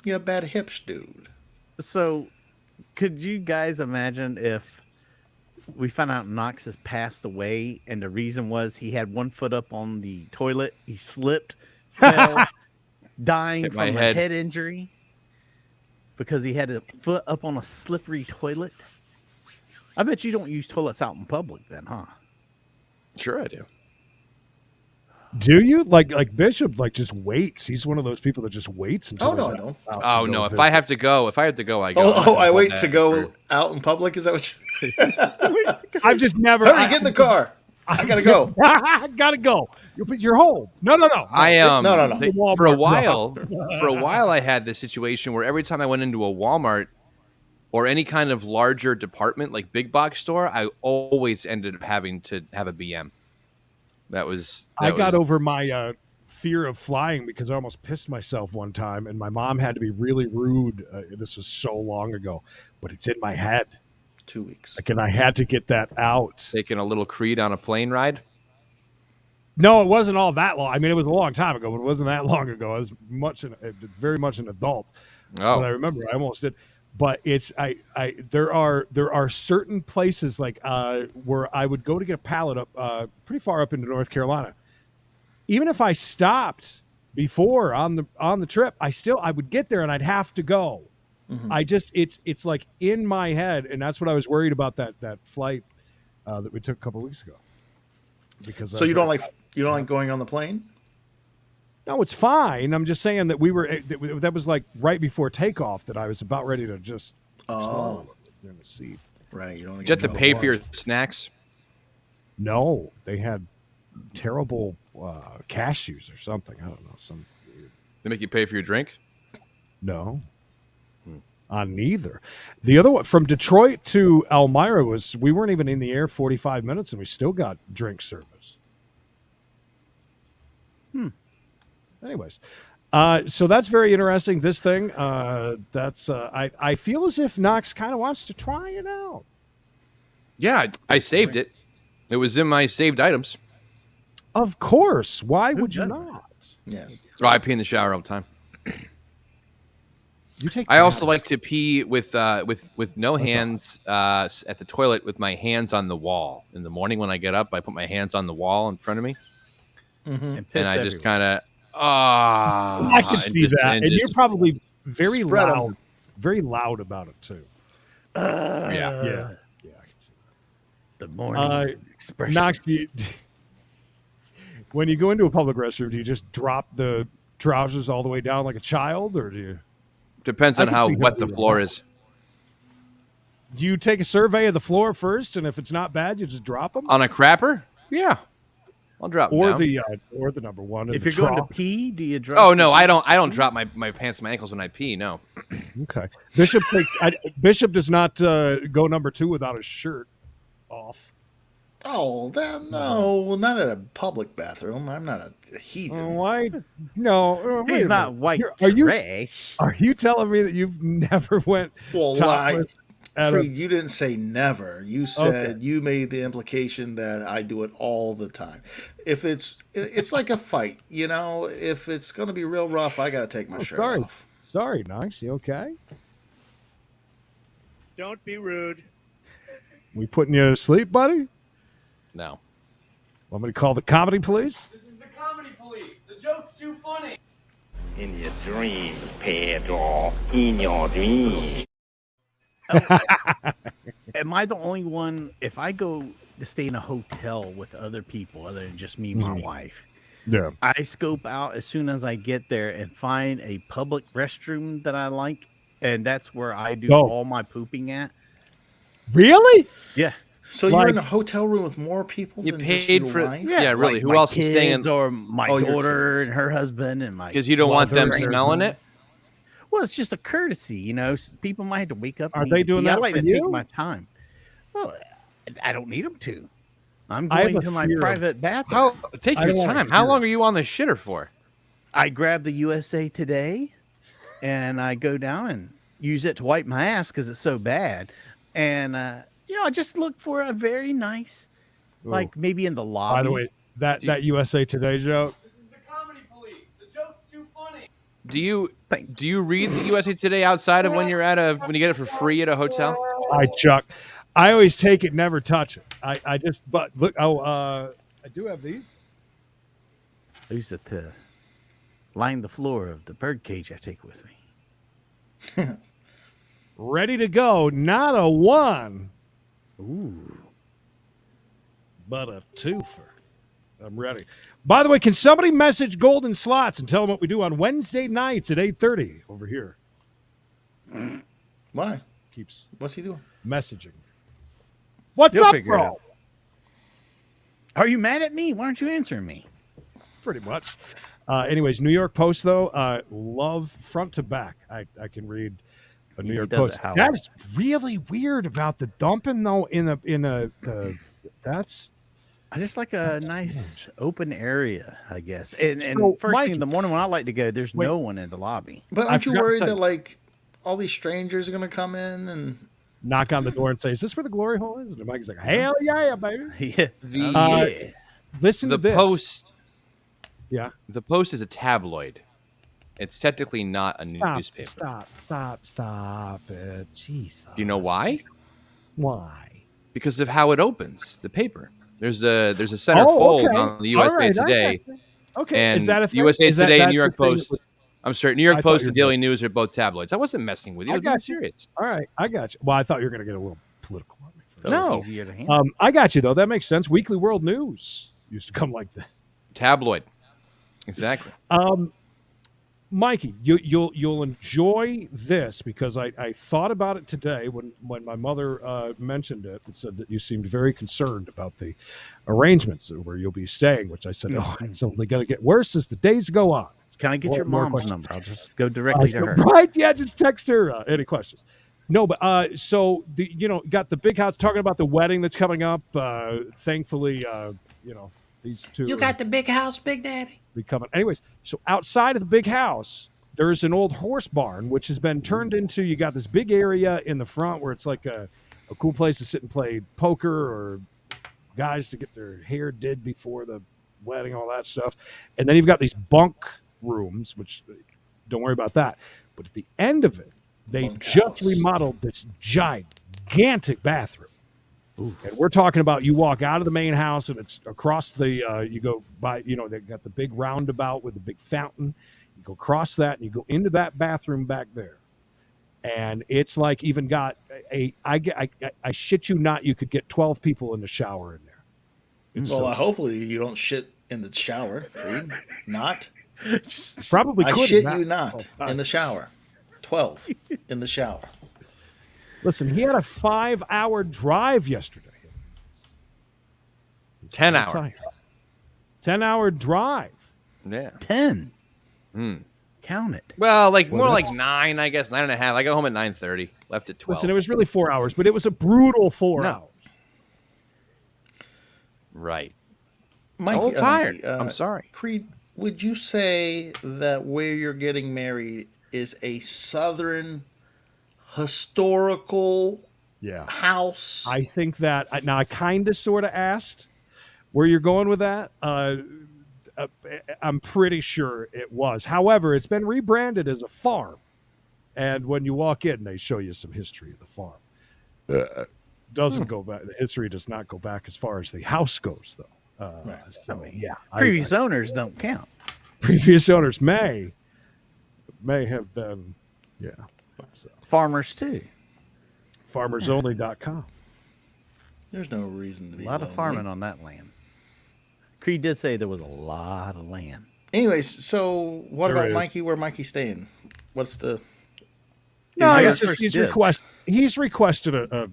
You have bad hips, dude. So, could you guys imagine if we found out Knox has passed away, and the reason was he had 1 foot up on the toilet, he slipped, fell, dying Hit from my a head. head injury because he had a foot up on a slippery toilet? I bet you don't use toilets out in public then, huh? Sure, I do. Do you like Bishop? Like just waits. He's one of those people that just waits until. Oh, no, he's I don't. out to Oh go no! If visit. I have to go, I go. I'm not Oh, gonna I hold wait that to go for- out in public? Is that what you I've just never. Hurry, get in the car. I gotta go. Gotta go. You're home. No. I No. they- Walmart, for a no. while I had this situation where every time I went into a Walmart or any kind of larger department like big box store, I always ended up having to have a BM. I got over my fear of flying because I almost pissed myself one time, and my mom had to be really rude. This was so long ago, but it's in my head. 2 weeks. Like, and I had to get that out. taking a little Creed on a plane ride. No, it wasn't all that long. I mean, it was a long time ago, but it wasn't that long ago. I was very much an adult. Oh, But I remember I almost did. But it's there are certain places like where I would go to get a pallet up pretty far up into North Carolina. Even if I stopped before on the trip, I would get there and I'd have to go. Mhm. I just it's like in my head, and that's what I was worried about that flight that we took a couple weeks ago. Because I So was you don't like going on the plane? No, it's fine. I'm just saying that we were that was like right before takeoff that I was about ready to just Oh, in the seat. right. You don't did you have to pay for your snacks? No, they had terrible cashews or something. I don't know. They make you pay for your drink? No. On neither. The other one from Detroit to Elmira we weren't even in the air 45 minutes and we still got drink service. Anyways, so that's very interesting. This thing, I feel as if Knox kind of wants to try it out. Yeah, I saved it. It was in my saved items. Of course. Why would you doesn't? not? Yes. Oh, I pee in the shower all the time. You take. I also baths. like to pee with no hands at the toilet with my hands on the wall. In the morning when I get up, I put my hands on the wall in front of me, And piss and I just everywhere. kind of I can see that, and you're probably very Spread 'em. loud, very loud about it too. yeah. Yeah, I can see. The morning expression. Knox, when you go into a public restroom, do you just drop the trousers all the way down like a child, or do Depends I on can how see how wet the you floor are. is. you take a survey of the floor first, and if it's not bad, you just drop them, On a crapper? Yeah, I'll drop them or down. the number one. in If the you're going to trough. pee, do you drop? Oh the no, pee? I don't drop my pants to my ankles when I pee. No. Okay, Bishop does not go number 2 without his shirt off. Oh, no, not at a public bathroom. I'm not a heathen. Why? No, wait He's a not minute. white Are you trash. Are you telling me that you've never went Well, topless Creed, you didn't say never. You said you made the implication that I do it all the time. If it's like a fight, you know. If it's going to be real rough, I got to take my shirt off. Sorry, Nice. You okay? Don't be rude. We putting you to sleep, buddy? No. Want me to call the comedy police? This is the comedy police. The joke's too funny. In your dreams, Pedro. In your dreams. Am I the only one? If I go to stay in a hotel with other people other than just me and my wife, yeah, I scope out as soon as I get there and find a public restroom that I like, and that's where I do all my pooping at. Really? Yeah. So you're in a hotel room with more people than just your wife? Yeah, really. Like Who my else is staying? kids or my daughter and her husband and my. Because you don't want them smelling it. Well, it's just a courtesy, you know. People might have to wake up. Are they doing that I like for to you? take my time. Well, I don't need them to. I'm going to my private bathroom. Take your time. How long are you on the shitter for? I grab the USA Today, and I go down and use it to wipe my ass because it's so bad. And you know, I just look for a very nice, like maybe in the lobby. By the way, that USA Today joke. This is the comedy police. The joke's too funny. Do you read the USA Today outside of when you're when you get it for free at a hotel? Chuck. I always take it, never touch it. But look, I do have these. I use it to line the floor of the bird cage I take with me. Ready to go. Not a one. Ooh. But a twofer. I'm ready. By the way, can somebody message Golden Slots and tell them what we do on Wednesday nights at 8:30 over here? Why? What's he doing? Messaging. What's You'll up, figure it bro? out. Are you mad at me? Why aren't you answering me? Pretty much. Anyways, New York Post, though, love front to back. I can read a New York Post. That is really weird about the dumping, though, that's... I just like a nice open area, I guess. And So, first Mikey, thing in the morning when I like to go, there's no one in the lobby. But aren't you worried that like all these strangers are going to come in and knock on the door and say, "Is this where the glory hole is?" And Mike's like, "Hell yeah, baby!" Yeah. Listen to this. Post. Yeah. The Post is a tabloid. It's technically not a newspaper. Stop it. Jesus. Do you know why? Why? Because of how it opens the paper. There's a center fold on the USA Today. Okay. And Is that a thing? USA Is that- Today and that's New York the thing Post. that I'm sorry, New York I thought Post you and were Daily News are both tabloids. I wasn't messing with you. I was being serious. All right, I got you. Well, I thought you were going to get a little political on me. No. Easier to handle. I got you though. That makes sense. Weekly World News used to come like this. Tabloid. Exactly. Mikey, you'll enjoy this because I thought about it today when my mother mentioned it and said that you seemed very concerned about the arrangements where you'll be staying, which I said, oh, it's only going to get worse as the days go on. Can I get your More mom's questions. number? I'll just go directly to her. Right? Yeah, just text her. Any questions? No, but so got the big house talking about the wedding that's coming up. Thankfully, these two. You got the big house, Big Daddy? Be coming. Anyways, so outside of the big house, there's an old horse barn, which has been turned into, you got this big area in the front where it's like a cool place to sit and play poker or guys to get their hair did before the wedding, all that stuff. And then you've got these bunk rooms, which don't worry about that. But at the end of it, they just remodeled this gigantic bathroom. Ooh. And we're talking about you walk out of the main house and it's across the, you go by, they got the big roundabout with the big fountain. You go across that and you go into that bathroom back there. And it's like even got I shit you not, you could get 12 people in the shower in there. Well, hopefully you don't shit in the shower. Creed. Not. Probably could. I shit you not in the shower. 12 in the shower. Listen, he had a 5-hour drive yesterday. 10 hour. 10-hour drive. Yeah. 10. Count it. Well, more like 9, I guess, 9.5. I got home at 9:30. Left at 12. Listen, it was really 4 hours, but it was a brutal 4 hours. Right. Mikey, tired. I'm sorry. Creed, would you say that where you're getting married is a Southern historical Yeah. house. I think that now I kind of sort of asked where you're going with that. I'm pretty sure it was. However, it's been rebranded as a farm. And when you walk in, they show you some history of the farm. Doesn't go back. The history does not go back as far as the house goes, though. So yeah, Previous owners don't count. previous owners may have been, yeah. So, Farmers too. farmersonly.com. There's no reason to A be lot of lonely. farming on that land. Creed did say there was a lot of land. Anyways, so what There about is. Mikey? Where Mikey's staying? What's the? No, I he's got just first he's requested a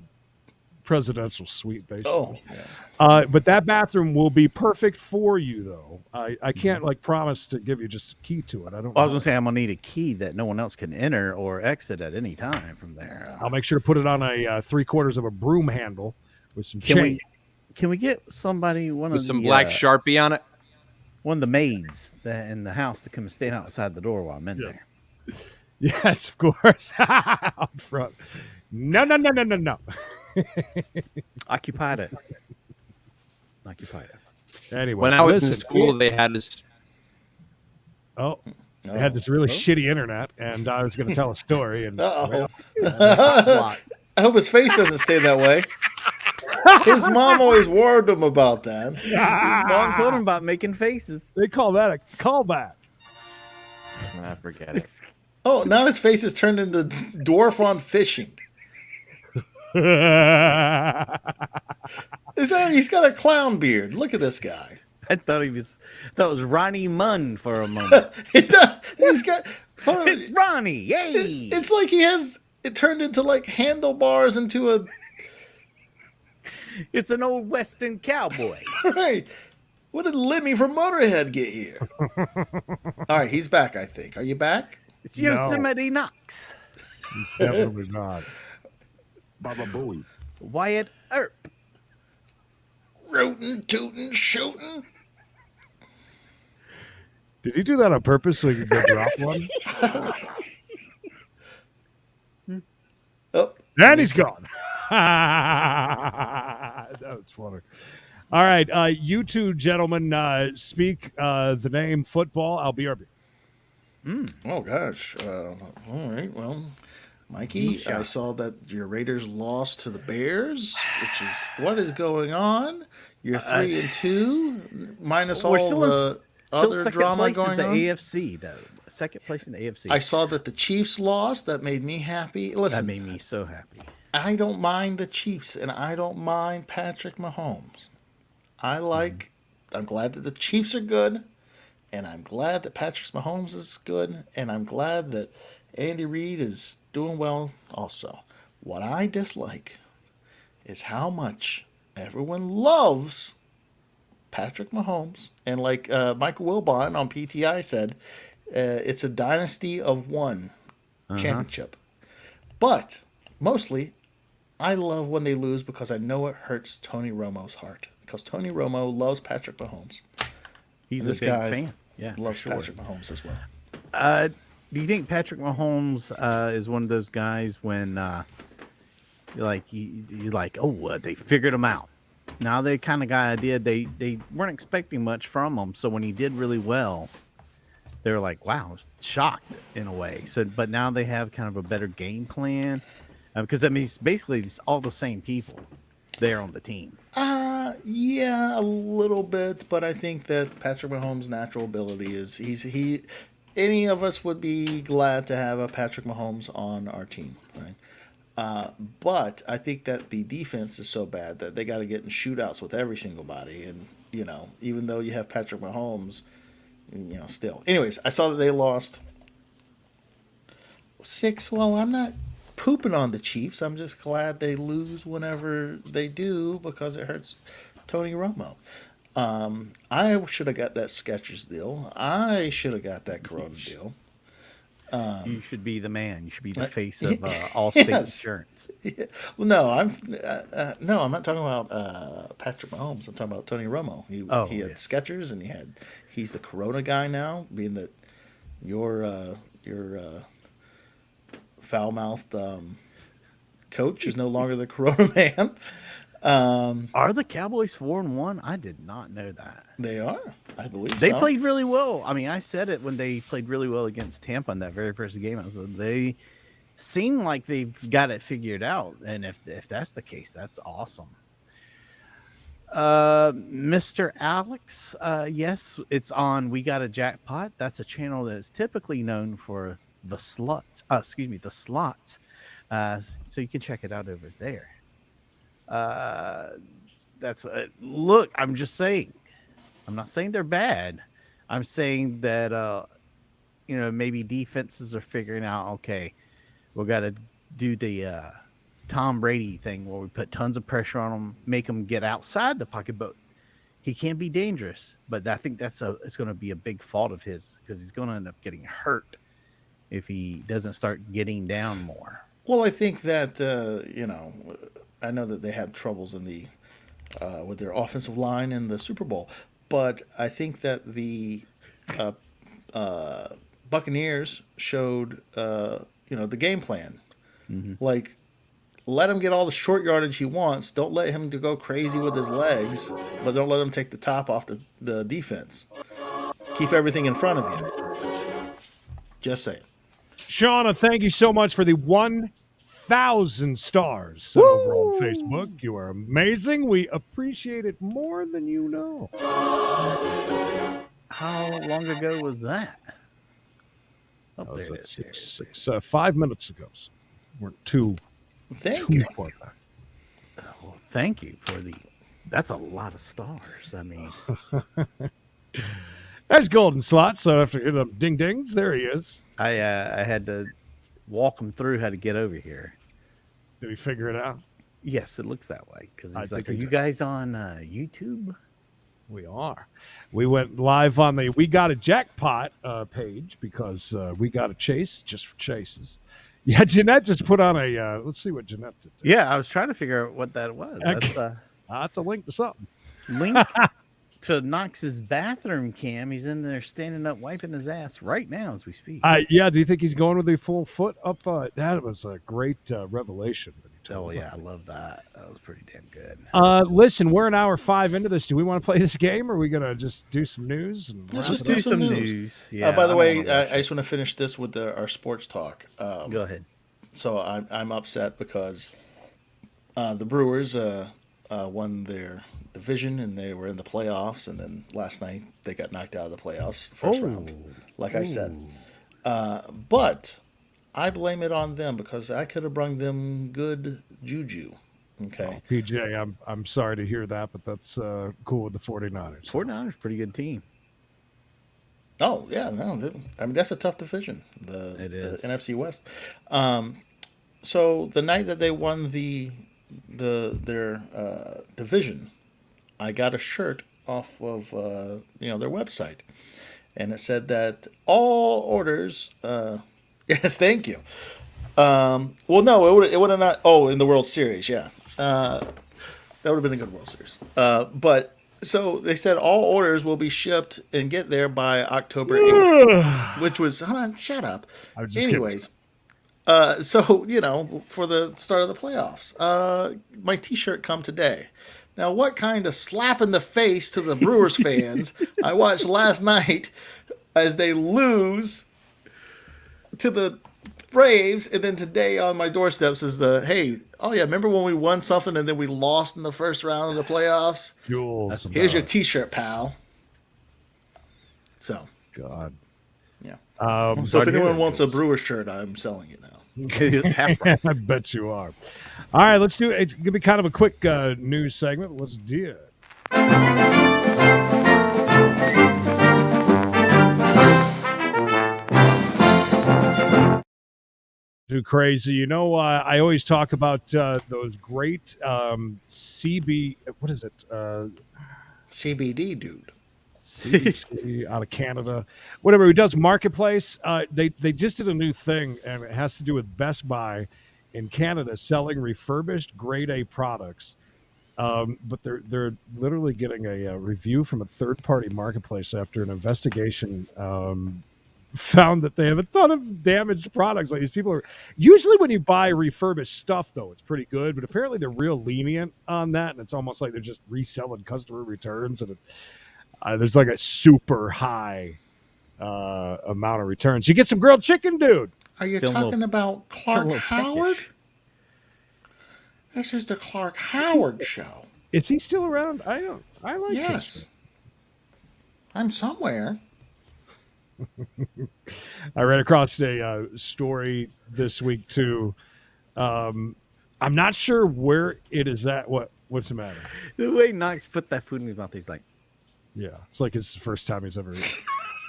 presidential suite, basically. Oh, yes. But that bathroom will be perfect for you, though. I can't like promise to give you just a key to it. I don't. Well, I was know. gonna say I'm gonna need a key that no one else can enter or exit at any time from there. I'll make sure to put it on a 3/4 of a broom handle with some Can chain. can we get somebody With of some the black Sharpie on it. one of the maids that in the house to come and stand outside the door while I'm in Yeah. there? Yes, of course. Out front. No. Occupied it. Occupied it. Anyway, When I was in listen, school, they had this. they had this really shitty internet, and I was going to tell a story. And Uh-oh. Block. I hope his face doesn't stay that way. His mom always warned him about that. His mom told him about making faces. they call that a callback. I forget it. Oh, now his face is turned into dwarf on fishing. He's got a clown beard. Look at this guy. I thought it was Ronnie Munn for a moment. It does. He's got. It's Ronnie, yay! It's like he has. It turned into like handlebars into a. It's an old Western cowboy. Right. What did Lemmy from Motorhead get here? All right, he's back. I think. Are you back? It's No. Yosemite Knox. It's definitely not. Baba Booey. Wyatt Earp. Rootin', tootin', shootin'. Did he do that on purpose so he could go drop one? Oh, And he's gone. That was funny. All right, you two gentlemen speak the name football. I'll BRB. oh gosh. All right. Well, Mikey, I saw that your Raiders lost to the Bears, which is what is going on. You're 3-2, minus all We're still the other second drama place going in the on. AFC, though. Second place in the AFC. I saw that the Chiefs lost. That made me happy. that Listen, made me so happy. I don't mind the Chiefs, and I don't mind Patrick Mahomes. I'm glad that the Chiefs are good, and I'm glad that Patrick Mahomes is good, and I'm glad that Andy Reid is doing well also. What I dislike is how much everyone loves Patrick Mahomes. And like Michael Wilbon on PTI said, it's a dynasty of one championship. But mostly, I love when they lose because I know it hurts Tony Romo's heart. Because Tony Romo loves Patrick Mahomes. He's This a big guy fan. Yeah, Loves for sure. Patrick Mahomes as well. Do you think Patrick Mahomes is one of those guys when you're like, oh, they figured him out? Now they kind of got an idea. They weren't expecting much from him, so when he did really well, they were like, wow, shocked in a way. So, but now they have kind of a better game plan because I mean, it's all the same people there on the team. Yeah, a little bit, but I think that Patrick Mahomes' natural ability is he. Any of us would be glad to have a Patrick Mahomes on our team, right? But I think that the defense is so bad that they got to get in shootouts with every single body, and even though you have Patrick Mahomes, still. Anyways, I saw that they lost 6. Well, I'm not pooping on the Chiefs. I'm just glad they lose whenever they do because it hurts Tony Romo. I should have got that Skechers deal. I should have got that Corona deal. You should be the man. You should be the face of Allstate Insurance. Yeah. Well, no, I'm not talking about Patrick Mahomes. I'm talking about Tony Romo. He had Skechers, and he's the Corona guy now. Being that your foul-mouthed coach is no longer the Corona Man. Are the Cowboys 4-1? I did not know that. They are, I believe. They so. played really well. I mean, I said it when they played really well against Tampa in that very first game. I said they seem like they've got it figured out, and if that's the case, that's awesome. Mr. Alex, yes, it's on We Got a Jackpot. That's a channel that is typically known for the slots. The slots. So you can check it out over there. That's look. I'm just saying. I'm not saying they're bad. I'm saying that maybe defenses are figuring out. Okay, we got to do the Tom Brady thing where we put tons of pressure on him, make him get outside the pocket, but he can be dangerous. But I think it's going to be a big fault of his because he's going to end up getting hurt if he doesn't start getting down more. Well, I think that I know that they had troubles in the with their offensive line in the Super Bowl, but I think that the Buccaneers showed the game plan. Mm-hmm. Like, let him get all the short yardage he wants. Don't let him to go crazy with his legs, but don't let him take the top off the defense. Keep everything in front of you. Just saying. Shauna, thank you so much for the 1,000 stars sent over on Facebook. You are amazing. We appreciate it more than you know. How long ago was that? That was at 5 minutes ago. So we're too far back. Well, thank you for that's a lot of stars. I mean, that's Golden Slot. So after hitting up ding dings, there he is. I had to walk him through how to get over here. Did he figure it out? Yes, it looks that way because he's like, "Are you did. guys on YouTube?" We are. We went live on the We Got a Jackpot page because we got a chase just for chases. Yeah, Jeanette just put on a. Let's see what Jeanette did. Yeah, I was trying to figure out what that was. That's a link to something. Link to Knox's bathroom cam. He's in there standing up, wiping his ass right now as we speak. Yeah, do you think he's going with the full foot up? That was a great revelation. Oh, yeah, I love that. That was pretty damn good. Listen, we're an hour 5 into this. Do we want to play this game, or are we going to just do some news? Let's just do some news. Yeah. By the way, I just want to finish this with our sports talk. Go ahead. So I'm upset because the Brewers won their division, and they were in the playoffs, and then last night they got knocked out of the playoffs, first round, like I said. But I blame it on them because I could have brung them good juju. Okay. Oh, PJ, I'm sorry to hear that, but that's cool with the 49ers. 49ers, pretty good team. Oh, yeah. No, I mean, that's a tough division, It is. the NFC West. So the night that they won their division, I got a shirt off of their website, and it said that all orders. Yes, thank you. Well, no, it would have not. Oh, in the World Series, yeah, that would have been a good World Series. But so they said all orders will be shipped and get there by October 8th, which was hold on, shut up. Anyways. So, for the start of the playoffs, my T-shirt come today. Now, what kind of slap in the face to the Brewers fans I watched last night as they lose to the Braves, and then today on my doorstep says remember when we won something and then we lost in the first round of the playoffs? Here's your T-shirt, pal. So. God. Yeah. So if anyone wants a Brewer shirt, I'm selling it now. I bet you are. All right, let's do it. It's going to be kind of a quick news segment. Let's do it. Too crazy. I always talk about those great CBD, dude. CBC out of Canada, whatever. Who does Marketplace? They just did a new thing, and it has to do with Best Buy in Canada selling refurbished grade A products. But they're literally getting a review from a third party marketplace after an investigation found that they have a ton of damaged products. Like these people are usually when you buy refurbished stuff, though, it's pretty good. But apparently they're real lenient on that, and it's almost like they're just reselling customer returns, and there's like a super high amount of returns. You get some grilled chicken, dude. Are you Feel a talking little- about Feel a Clark little Howard? peckish. This is the Clark Howard show. Is he still around? I like him. Yes. I'm somewhere. I ran across a story this week too. I'm not sure where it is at. What's the matter? The way Knox put that food in his mouth, he's like, Yeah, it's like it's the first time he's ever eaten.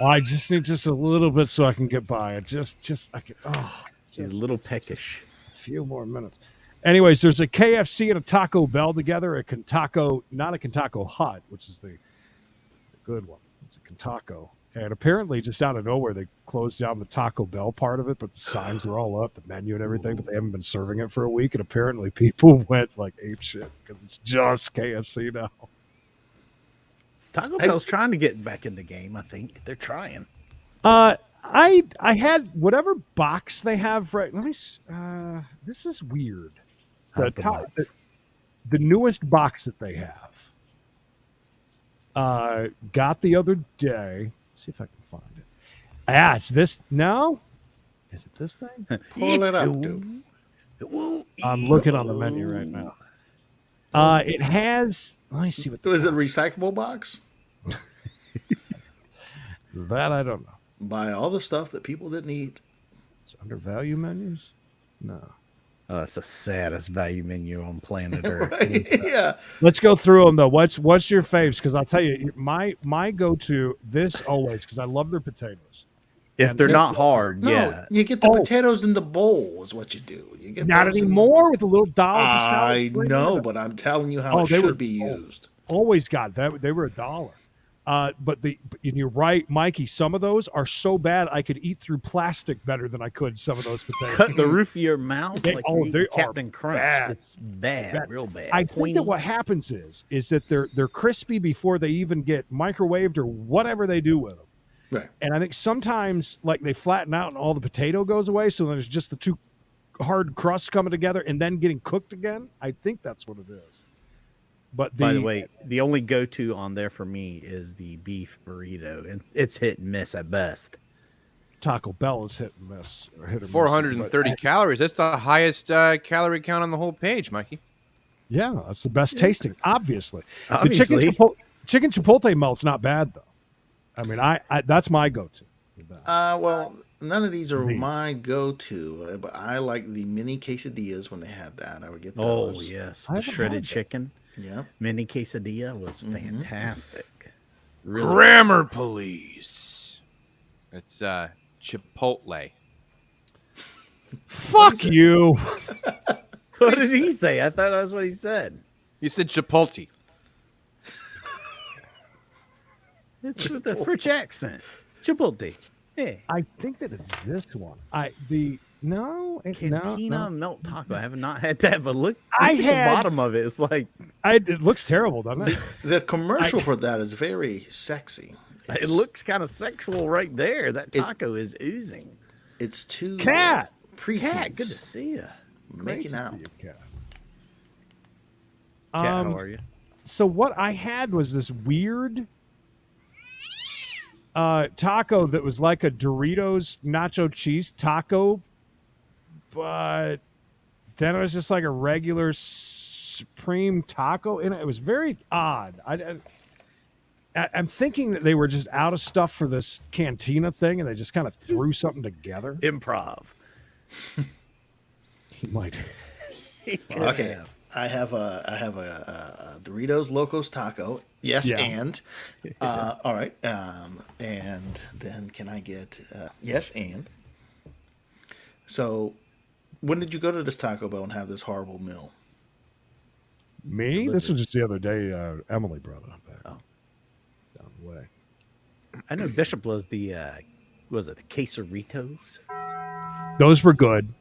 I just need just a little bit so I can get by. I just I can. Oh, he's a just little peckish. a few more minutes. Anyways, there's a KFC and a Taco Bell together. A Kentucky, not a Kentucky Hut, which is the good one. It's a Kentucky. And apparently, just out of nowhere, they closed down the Taco Bell part of it, but the signs were all up, the menu and everything, but they haven't been serving it for a week. And apparently, people went like ape shit because it's just KFC now. Taco Bell's trying to get back in the game. I think they're trying. I had whatever box they have right. Let me. This is weird. How's the box? The newest box that they have. Got the other day. Let's see if I can find it. It's this. No, is it this thing? Pull it up, dude. I'm looking on the menu right now. It has. Let me see what. Is it a recyclable box? That I don't know. Buy all the stuff that people didn't eat. It's under value menus. No. Oh, that's the saddest value menu on planet Earth. Right? Yeah. Let's go through them though. What's your faves? Because I'll tell you, my go-to this always because I love their potatoes. If they're not hard, No, yeah. you get the potatoes in the bowl is what you do. You get Not those in- anymore with a little dollar. I know, but I'm telling you how it they should were- be used. Always got that. They were $1. But and you're right, Mikey. Some of those are so bad I could eat through plastic better than I could some of those potatoes. Cut the roof of your mouth. They- like oh, you they eat are Captain Crunch. bad. It's bad, real bad. I think that Pointy. what happens is that they're crispy before they even get microwaved or whatever they do with them. Right. And I think sometimes like they flatten out and all the potato goes away, so there's just the two hard crusts coming together and then getting cooked again. I think that's what it is. But By the way, the only go-to on there for me is the beef burrito, and it's hit and miss at best. Taco Bell is hit and miss. Or hit or miss, 430 but- calories. That's the highest calorie count on the whole page, Mikey. Yeah, that's the best tasting, obviously. Obviously. The chicken chipotle melt's not bad though. I mean, I that's my go-to. Well, none of these are my go-to, but I like the mini quesadillas when they had that. I would get Oh, those. yes. I The haven't shredded had that. chicken. Yeah. Mini quesadilla was fantastic. Really. Grammar police. It's Chipotle. Fuck you. What did he say? I thought that's what he said. You said Chipotle. It's with the French accent. Chipotle. Hey. I think that it's this one. No, Cantina melt taco. I have not had that, but look I at had- the bottom of it. It's like it looks terrible, doesn't it? The commercial for that is very sexy. it looks kind of sexual right there. That taco is oozing. It's too Cat. preteens Cat, good to see you. making out. Cat. Cat, how are you? So what I had was this weird taco that was like a Doritos nacho cheese taco, but then it was just like a regular supreme taco in it. It was very odd. I'm thinking that they were just out of stuff for this cantina thing, and they just kind of threw something together. Improv. He might. Okay. I have a Doritos Locos taco. Yes, Yeah. and all right. And then can I get yes and? So, when did you go to this Taco Bell and have this horrible meal? Me? This was just the other day. Emily brought it up there. Oh. Down the way. I know Bishop was the was it the quesaritos? Those were good.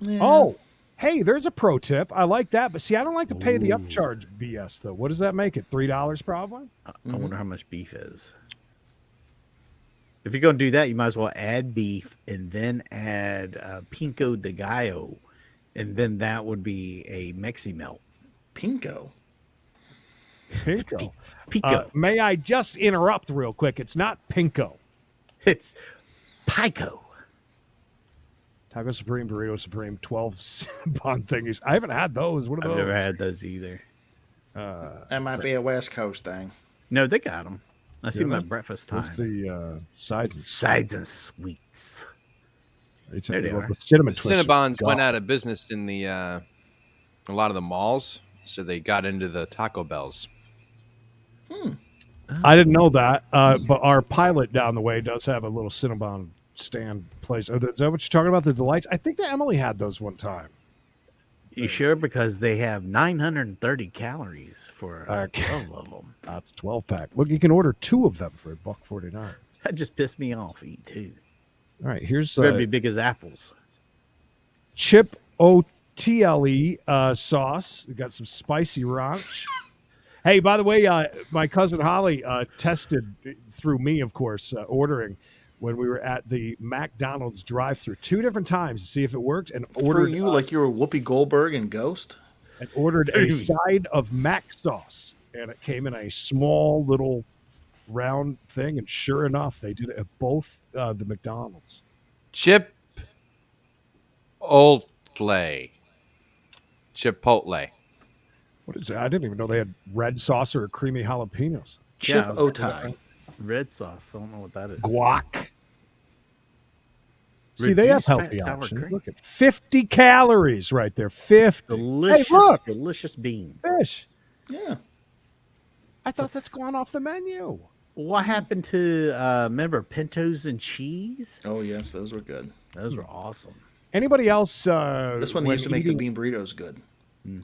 Yeah. Oh, hey, there's a pro tip. I like that, but see, I don't like to pay the upcharge BS though. What does that make it? $3 probably. I wonder how much beef is. If you're gonna do that, you might as well add beef and then add pico de gallo, and then that would be a Mexi melt. Pinko. Pinko. Pico. May I just interrupt real quick? It's not Pinko. It's pico. Taco Supreme, Burrito Supreme, 12 bond thingies. I haven't had those. What are I've those? never had those either. That might be a West Coast thing. No, they got them. I see them they? at breakfast time. What's the sides? Sides and sweets. There they are. The cinnamon twist. Cinnabons went out of business in the a lot of the malls, so they got into the Taco Bells. I didn't know that, but our pilot down the way does have a little Cinnabon stand place. Is that what you're talking about? The delights? I think that Emily had those one time. You sure? Because they have 930 calories for 12 of them. That's 12 pack. Look, you can order 2 of them for $1.49. That just pissed me off. Eat 2. All right, here's Better be big as apples. Chip O-T-L-E sauce. We got some spicy ranch. Hey, by the way, my cousin Holly tested through me, of course, ordering when we were at the McDonald's drive-thru 2 different times to see if it worked, and ordered you like you were Whoopi Goldberg and Ghost, and ordered a side of mac sauce, and it came in a small little round thing, and sure enough, they did it at both the McDonald's. Chipotle. Chipotle. What is it? I didn't even know they had red sauce or creamy jalapenos. Chip Otai. Red sauce. I don't know what that is. Guac. See, they have Reduced fat, healthy sour options. cream. Look at 50 calories right there. 50. Delicious, Hey, look. delicious beans. Fish. Yeah. I thought that's gone off the menu. What happened to remember pintos and cheese? Oh yes, those were good. Those were awesome. Anybody else? This one they when used to make the eating- bean burritos good.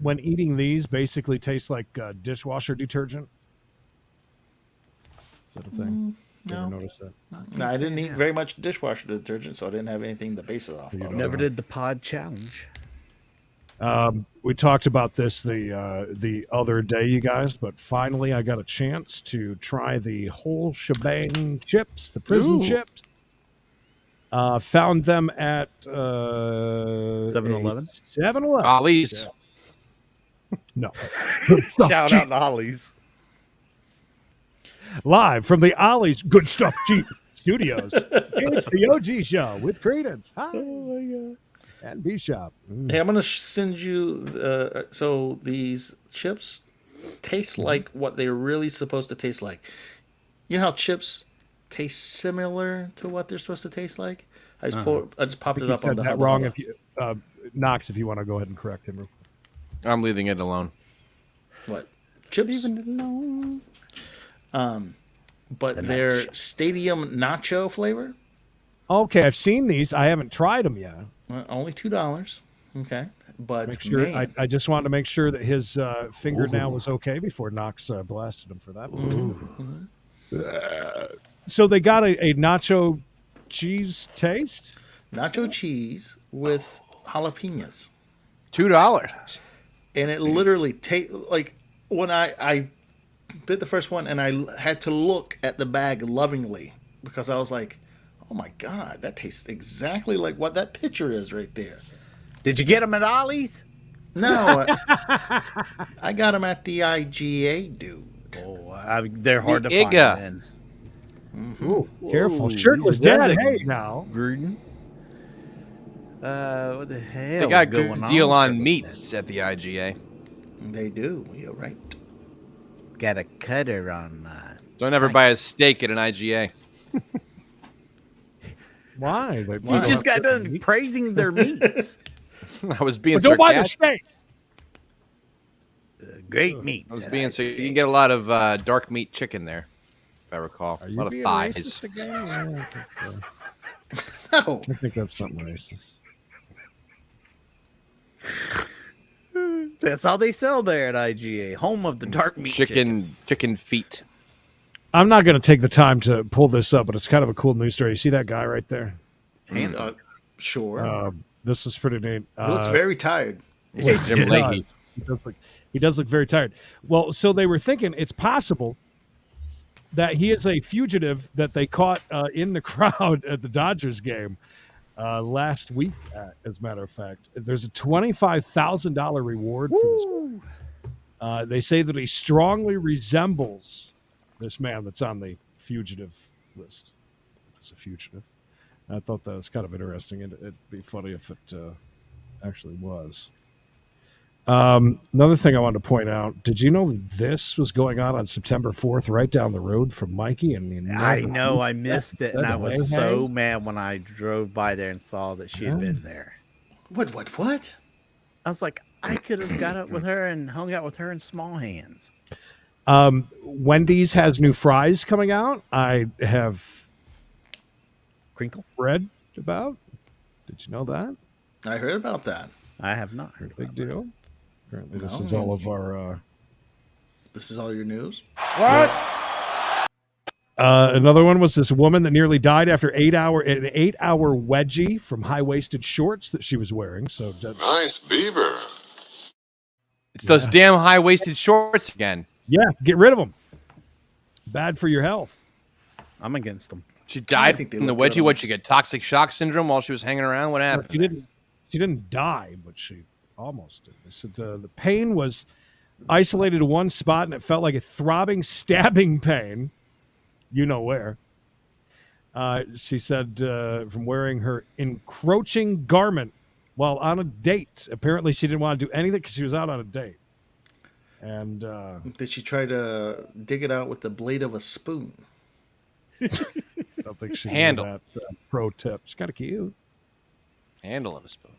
When eating these, basically tastes like dishwasher detergent. Is that a thing? No. Ever notice that? No, I didn't eat very much dishwasher detergent, so I didn't have anything to base it off of. Never did the pod challenge. We talked about this the other day, you guys, but finally I got a chance to try the whole shebang chips, the prison chips. Found them at 7-Eleven? 7-Eleven. Ollie's. Yeah. No. Shout out to Ollie's. Live from the Ollie's Good Stuff Jeep Studios. It's the OG show with Creedence. Hi. Oh my god. And B Shop. Hey, I'm gonna send you. So these chips taste like what they're really supposed to taste like. You know how chips taste similar to what they're supposed to taste like? I just popped it up on the that Hubba wrong. Hubba. If you, Knox, if you want to go ahead and correct him. I'm leaving it alone. What chips? But they're stadium nacho flavor. Okay, I've seen these. I haven't tried them yet. Only $2. Okay, but Make sure. man, I just wanted to make sure that his fingernail was okay before Knox blasted him for that. So they got a nacho cheese taste. nacho cheese with jalapenos, $2. and it literally tastes like when I bit the first one, and I had to look at the bag lovingly because I was like, oh my god, that tastes exactly like what that picture is right there. Did you get them at Ollie's? No, I got them at the IGA, dude. Oh, they're hard to The find. Iga. Then. Ooh, careful. Ooh, Shirtless these are dad. desert- Hey, now. Gruden. What the hell? They got a is going good deal on Shirtless meats at the IGA. They do. You're right. Dad? Got a cutter on. Don't ever buy a steak at an IGA. Why? You just got done praising their meats. I was being But don't buy the sarcastic. steak. Great meats. I was being so you can get a lot of dark meat chicken there, if I recall. Are A you lot of being thighs. racist again? No. I think that's something racist. That's all they sell there at IGA, home of the dark meat Chicken feet. I'm not going to take the time to pull this up, but it's kind of a cool news story. You see that guy right there? Handsome. Sure. This is pretty neat. he looks very tired. Jim He Leahy. does look very tired. Well, so they were thinking it's possible that he is a fugitive that they caught in the crowd at the Dodgers game last week. As a matter of fact, there's a $25,000 reward for this. They say that he strongly resembles this man that's on the fugitive list. It's a fugitive. I thought that was kind of interesting. It'd be funny if it actually was. Another thing I wanted to point out, did you know this was going on September 4th, right down the road from Mikey? And I know, I missed it, and I was so mad when I drove by there and saw that she had been there. What? I was like, I could have got up with her and hung out with her in small hands. Wendy's has new fries coming out. I have read about. Did you know that? I heard about that. I have not heard about Big deal. that. Apparently, this is all of our. This is all your news? What? Another one was this woman that nearly died after an 8-hour wedgie from high-waisted shorts that she was wearing. So nice beaver. It's those damn high-waisted shorts again. Yeah, get rid of them. Bad for your health. I'm against them. She died in the wedgie. What, she get toxic shock syndrome while she was hanging around? What happened? She didn't die, but she almost did. They said the pain was isolated to one spot, and it felt like a throbbing, stabbing pain. You know where. She said from wearing her encroaching garment while on a date. Apparently, she didn't want to do anything because she was out on a date. And did she try to dig it out with the blade of a spoon? I don't think she Handle knew that pro tip. It's kind of cute. Handle of a spoon.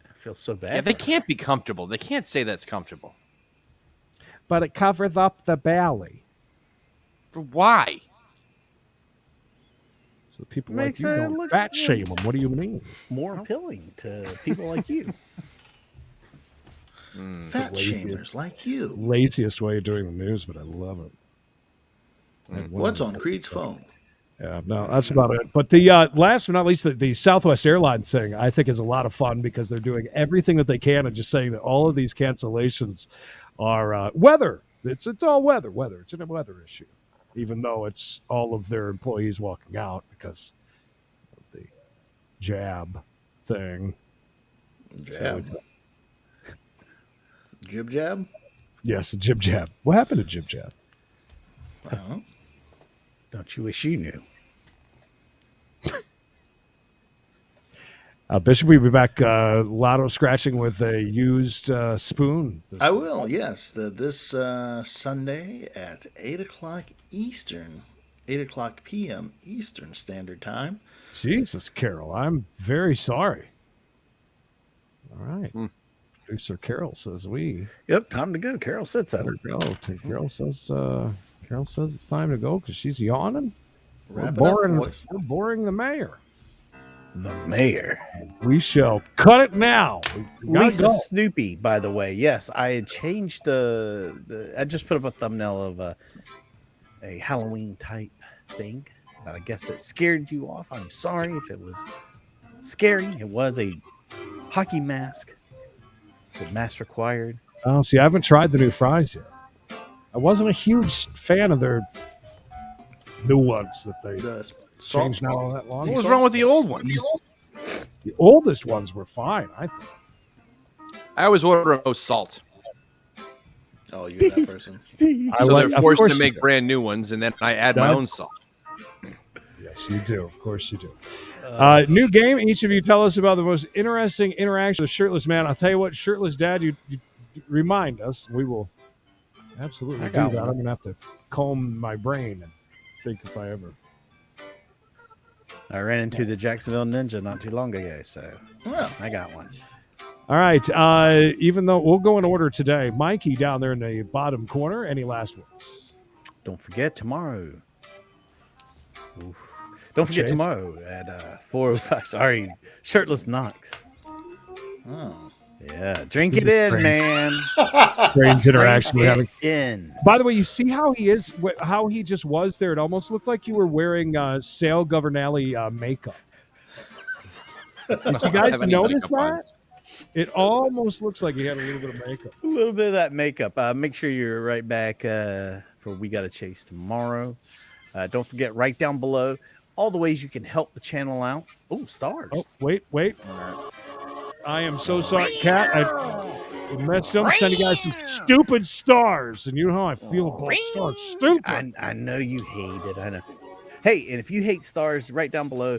I feel so bad. Yeah, they can't be comfortable. They can't say that's comfortable. But it covers up the belly. For why? So people Makes like you it don't look fat shame them. What do you mean? More appealing to people like you. Fat shamers like you. Laziest way of doing the news, but I love it. What's on Creed's phone? Yeah, no, that's about it. But the last but not least, the Southwest Airlines thing, I think, is a lot of fun because they're doing everything that they can and just saying that all of these cancellations are weather. It's all weather. It's a weather issue, even though it's all of their employees walking out because of the jab thing. Jab. Jib jab? Yes, jib jab. What happened to jib jab? Don't you wish you knew? Bishop, we'll be back lotto scratching with a used spoon. I will, yes. This Sunday at 8 o'clock Eastern, 8 o'clock p.m. Eastern Standard Time. Jesus, Carol, I'm very sorry. All right. Producer Carol says we. Yep, time to go. Carol said so. Carol says it's time to go because she's yawning. Wrap We're it up, boys. boring the mayor. The mayor. We shall cut it now. We gotta Lisa go. Snoopy, by the way. Yes, I had changed the I just put up a thumbnail of a Halloween type thing, but I guess it scared you off. I'm sorry if it was scary. It was a hockey mask. So mask required. Oh, see, I haven't tried the new fries yet. I wasn't a huge fan of their new ones that they changed not all that long. What was wrong with the old ones? The oldest ones were fine, I think. I always order no salt. Oh, you're that person. So they're forced to make brand new ones, and then I add my own salt. Yes, you do. Of course you do. New game. Each of you tell us about the most interesting interaction with a shirtless man. I'll tell you what, shirtless dad, you remind us. We will absolutely do that. I'm going to have to comb my brain and think if I ever. I ran into the Jacksonville Ninja not too long ago, so I got one. All right. Even though we'll go in order today, Mikey down there in the bottom corner. Any last ones? Don't forget tomorrow. Oof. Don't forget Chase? tomorrow at 4:05. Sorry, Shirtless Knox. Oh. Yeah, drink it in, man. Strange interaction we're having. In. By the way, you see how he is, how he just was there. It almost looked like you were wearing Sale Governale makeup. Did you guys notice that? It almost looks like he had a little bit of makeup. A little bit of that makeup. Make sure you're right back for We Gotta Chase tomorrow. Don't forget, right down below, all the ways you can help the channel out. Oh, stars. Oh, wait. I am so sorry, Cat. I messed up. Sending you guys some stupid stars, and you know how I feel about stars. Stupid. I know you hate it. I know. Hey, and if you hate stars, right down below,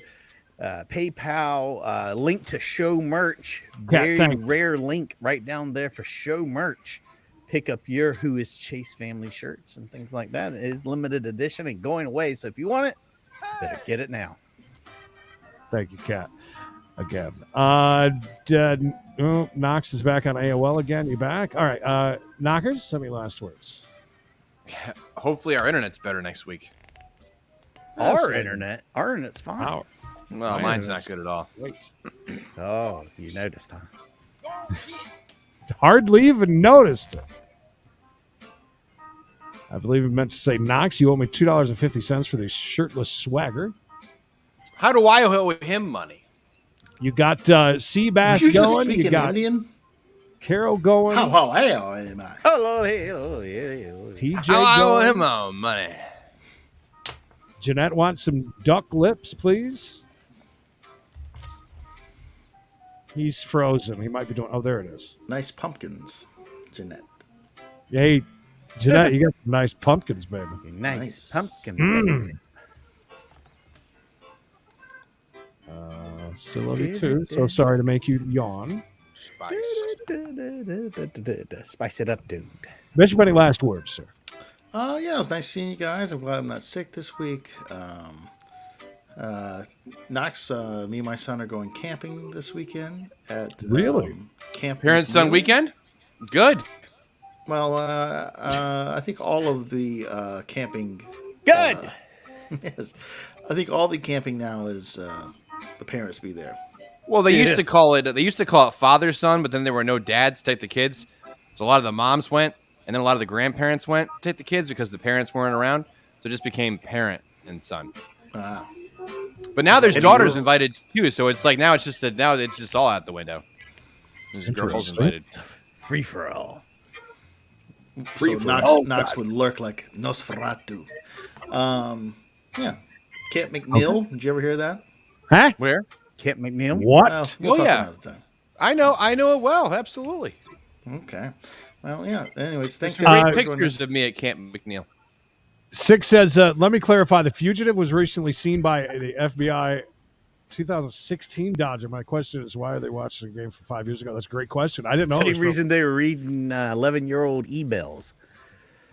PayPal, link to show merch. Very rare link right down there for show merch. Pick up your Who is Chase family shirts and things like that. It is limited edition and going away. So if you want it, better get it now. Thank you, Cat. Again. Knox is back on AOL again. You back? All right. Knockers, send me last words. Hopefully our internet's better next week. Our internet's fine. Well, mine's not good at all. Wait. Oh, you noticed, huh? Hardly even noticed it. I believe it meant to say, Knox, you owe me $2.50 for this shirtless swagger. How do I owe him money? You got Seabass you going. Just You got Indian? Carol going. Hello, PJ I owe going. him money. Jeanette wants some duck lips, please. He's frozen. He might be doing. Oh, there it is. Nice pumpkins, Jeanette. Hey, Jeanette, you got some nice pumpkins, baby. Nice pumpkin. Still love you too. So sorry to make you yawn. Spice it up, dude. Bishop, any last words, sir? Yeah, it was nice seeing you guys. I'm glad I'm not sick this week. Knox, me and my son are going camping this weekend at Camp Parents-son McNeil. weekend? Good. Well, I think all of the camping. Good. Yes, I think all the camping now is the parents be there. Well, they used to call it father son, but then there were no dads to take the kids, so a lot of the moms went, and then a lot of the grandparents went to take the kids because the parents weren't around, so it just became parent and son. But now there's daughters invited too, so it's like now it's just all out the window. There's girls invited. Free for all. Knox would lurk like Nosferatu. Yeah. Camp McNeil. Did you ever hear that? Huh? Where? Camp McNeil? What? We'll talk yeah. another time. I know it well. Absolutely. Okay. Well, yeah. Anyways, thanks. Great pictures of me at Camp McNeil. Six says, let me clarify. The fugitive was recently seen by the FBI 2016 Dodger. My question is, why are they watching the game from 5 years ago? That's a great question. I didn't know. Same reason they were reading 11-year-old e-bills.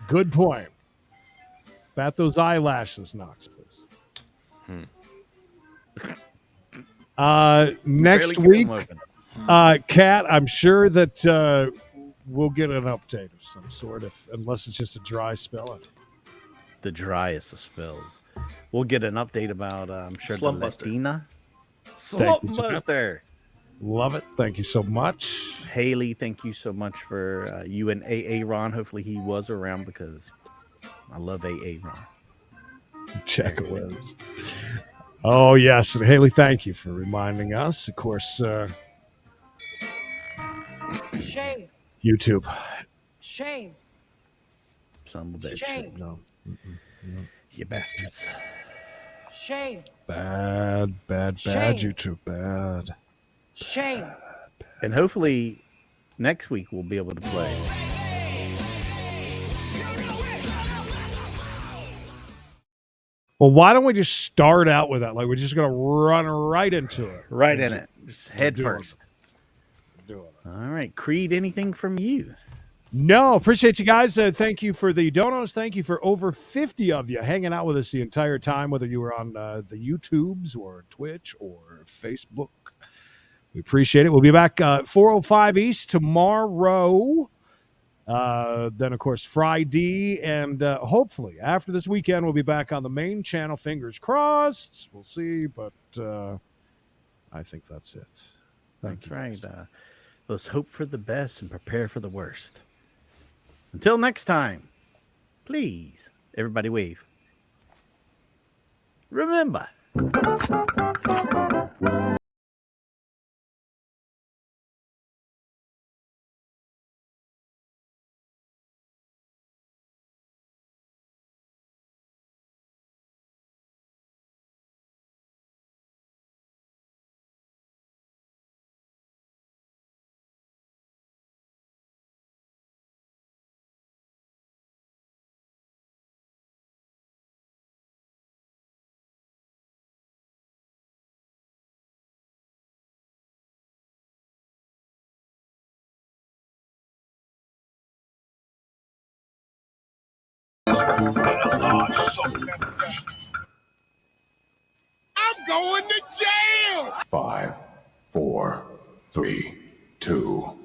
Good point. Bat those eyelashes, Knox, please. Next week, Kat, I'm sure that we'll get an update of some sort, unless it's just a dry spell. The driest of spells. We'll get an update about, I'm sure, Slump the Buster. Latina. Slump Buster. Love it. Thank you so much. Haley, thank you so much for you and AA Ron. Hopefully he was around because I love AA Ron. Check wins. Oh, yes. And Haley, thank you for reminding us. Of course, Shame. YouTube. Shame. Son of a bitch. Shame. No. You bastards. Shame. Bad, Shame. YouTube. Bad. Shame. And hopefully next week we'll be able to play. Well, why don't we just start out with that? Like, we're just going to run right into it. Right in it. Just head Do it. first. All right. Creed, anything from you? No, appreciate you guys. Thank you for the donos. Thank you for over 50 of you hanging out with us the entire time, whether you were on the YouTubes or Twitch or Facebook. We appreciate it. We'll be back 4:05 East tomorrow. Then, of course, Friday. And hopefully, after this weekend, we'll be back on the main channel. Fingers crossed. We'll see. But I think that's it. That's right. Let's hope for the best and prepare for the worst. Until next time, please, everybody wave. Remember. I'm going to jail! 5, 4, 3, 2,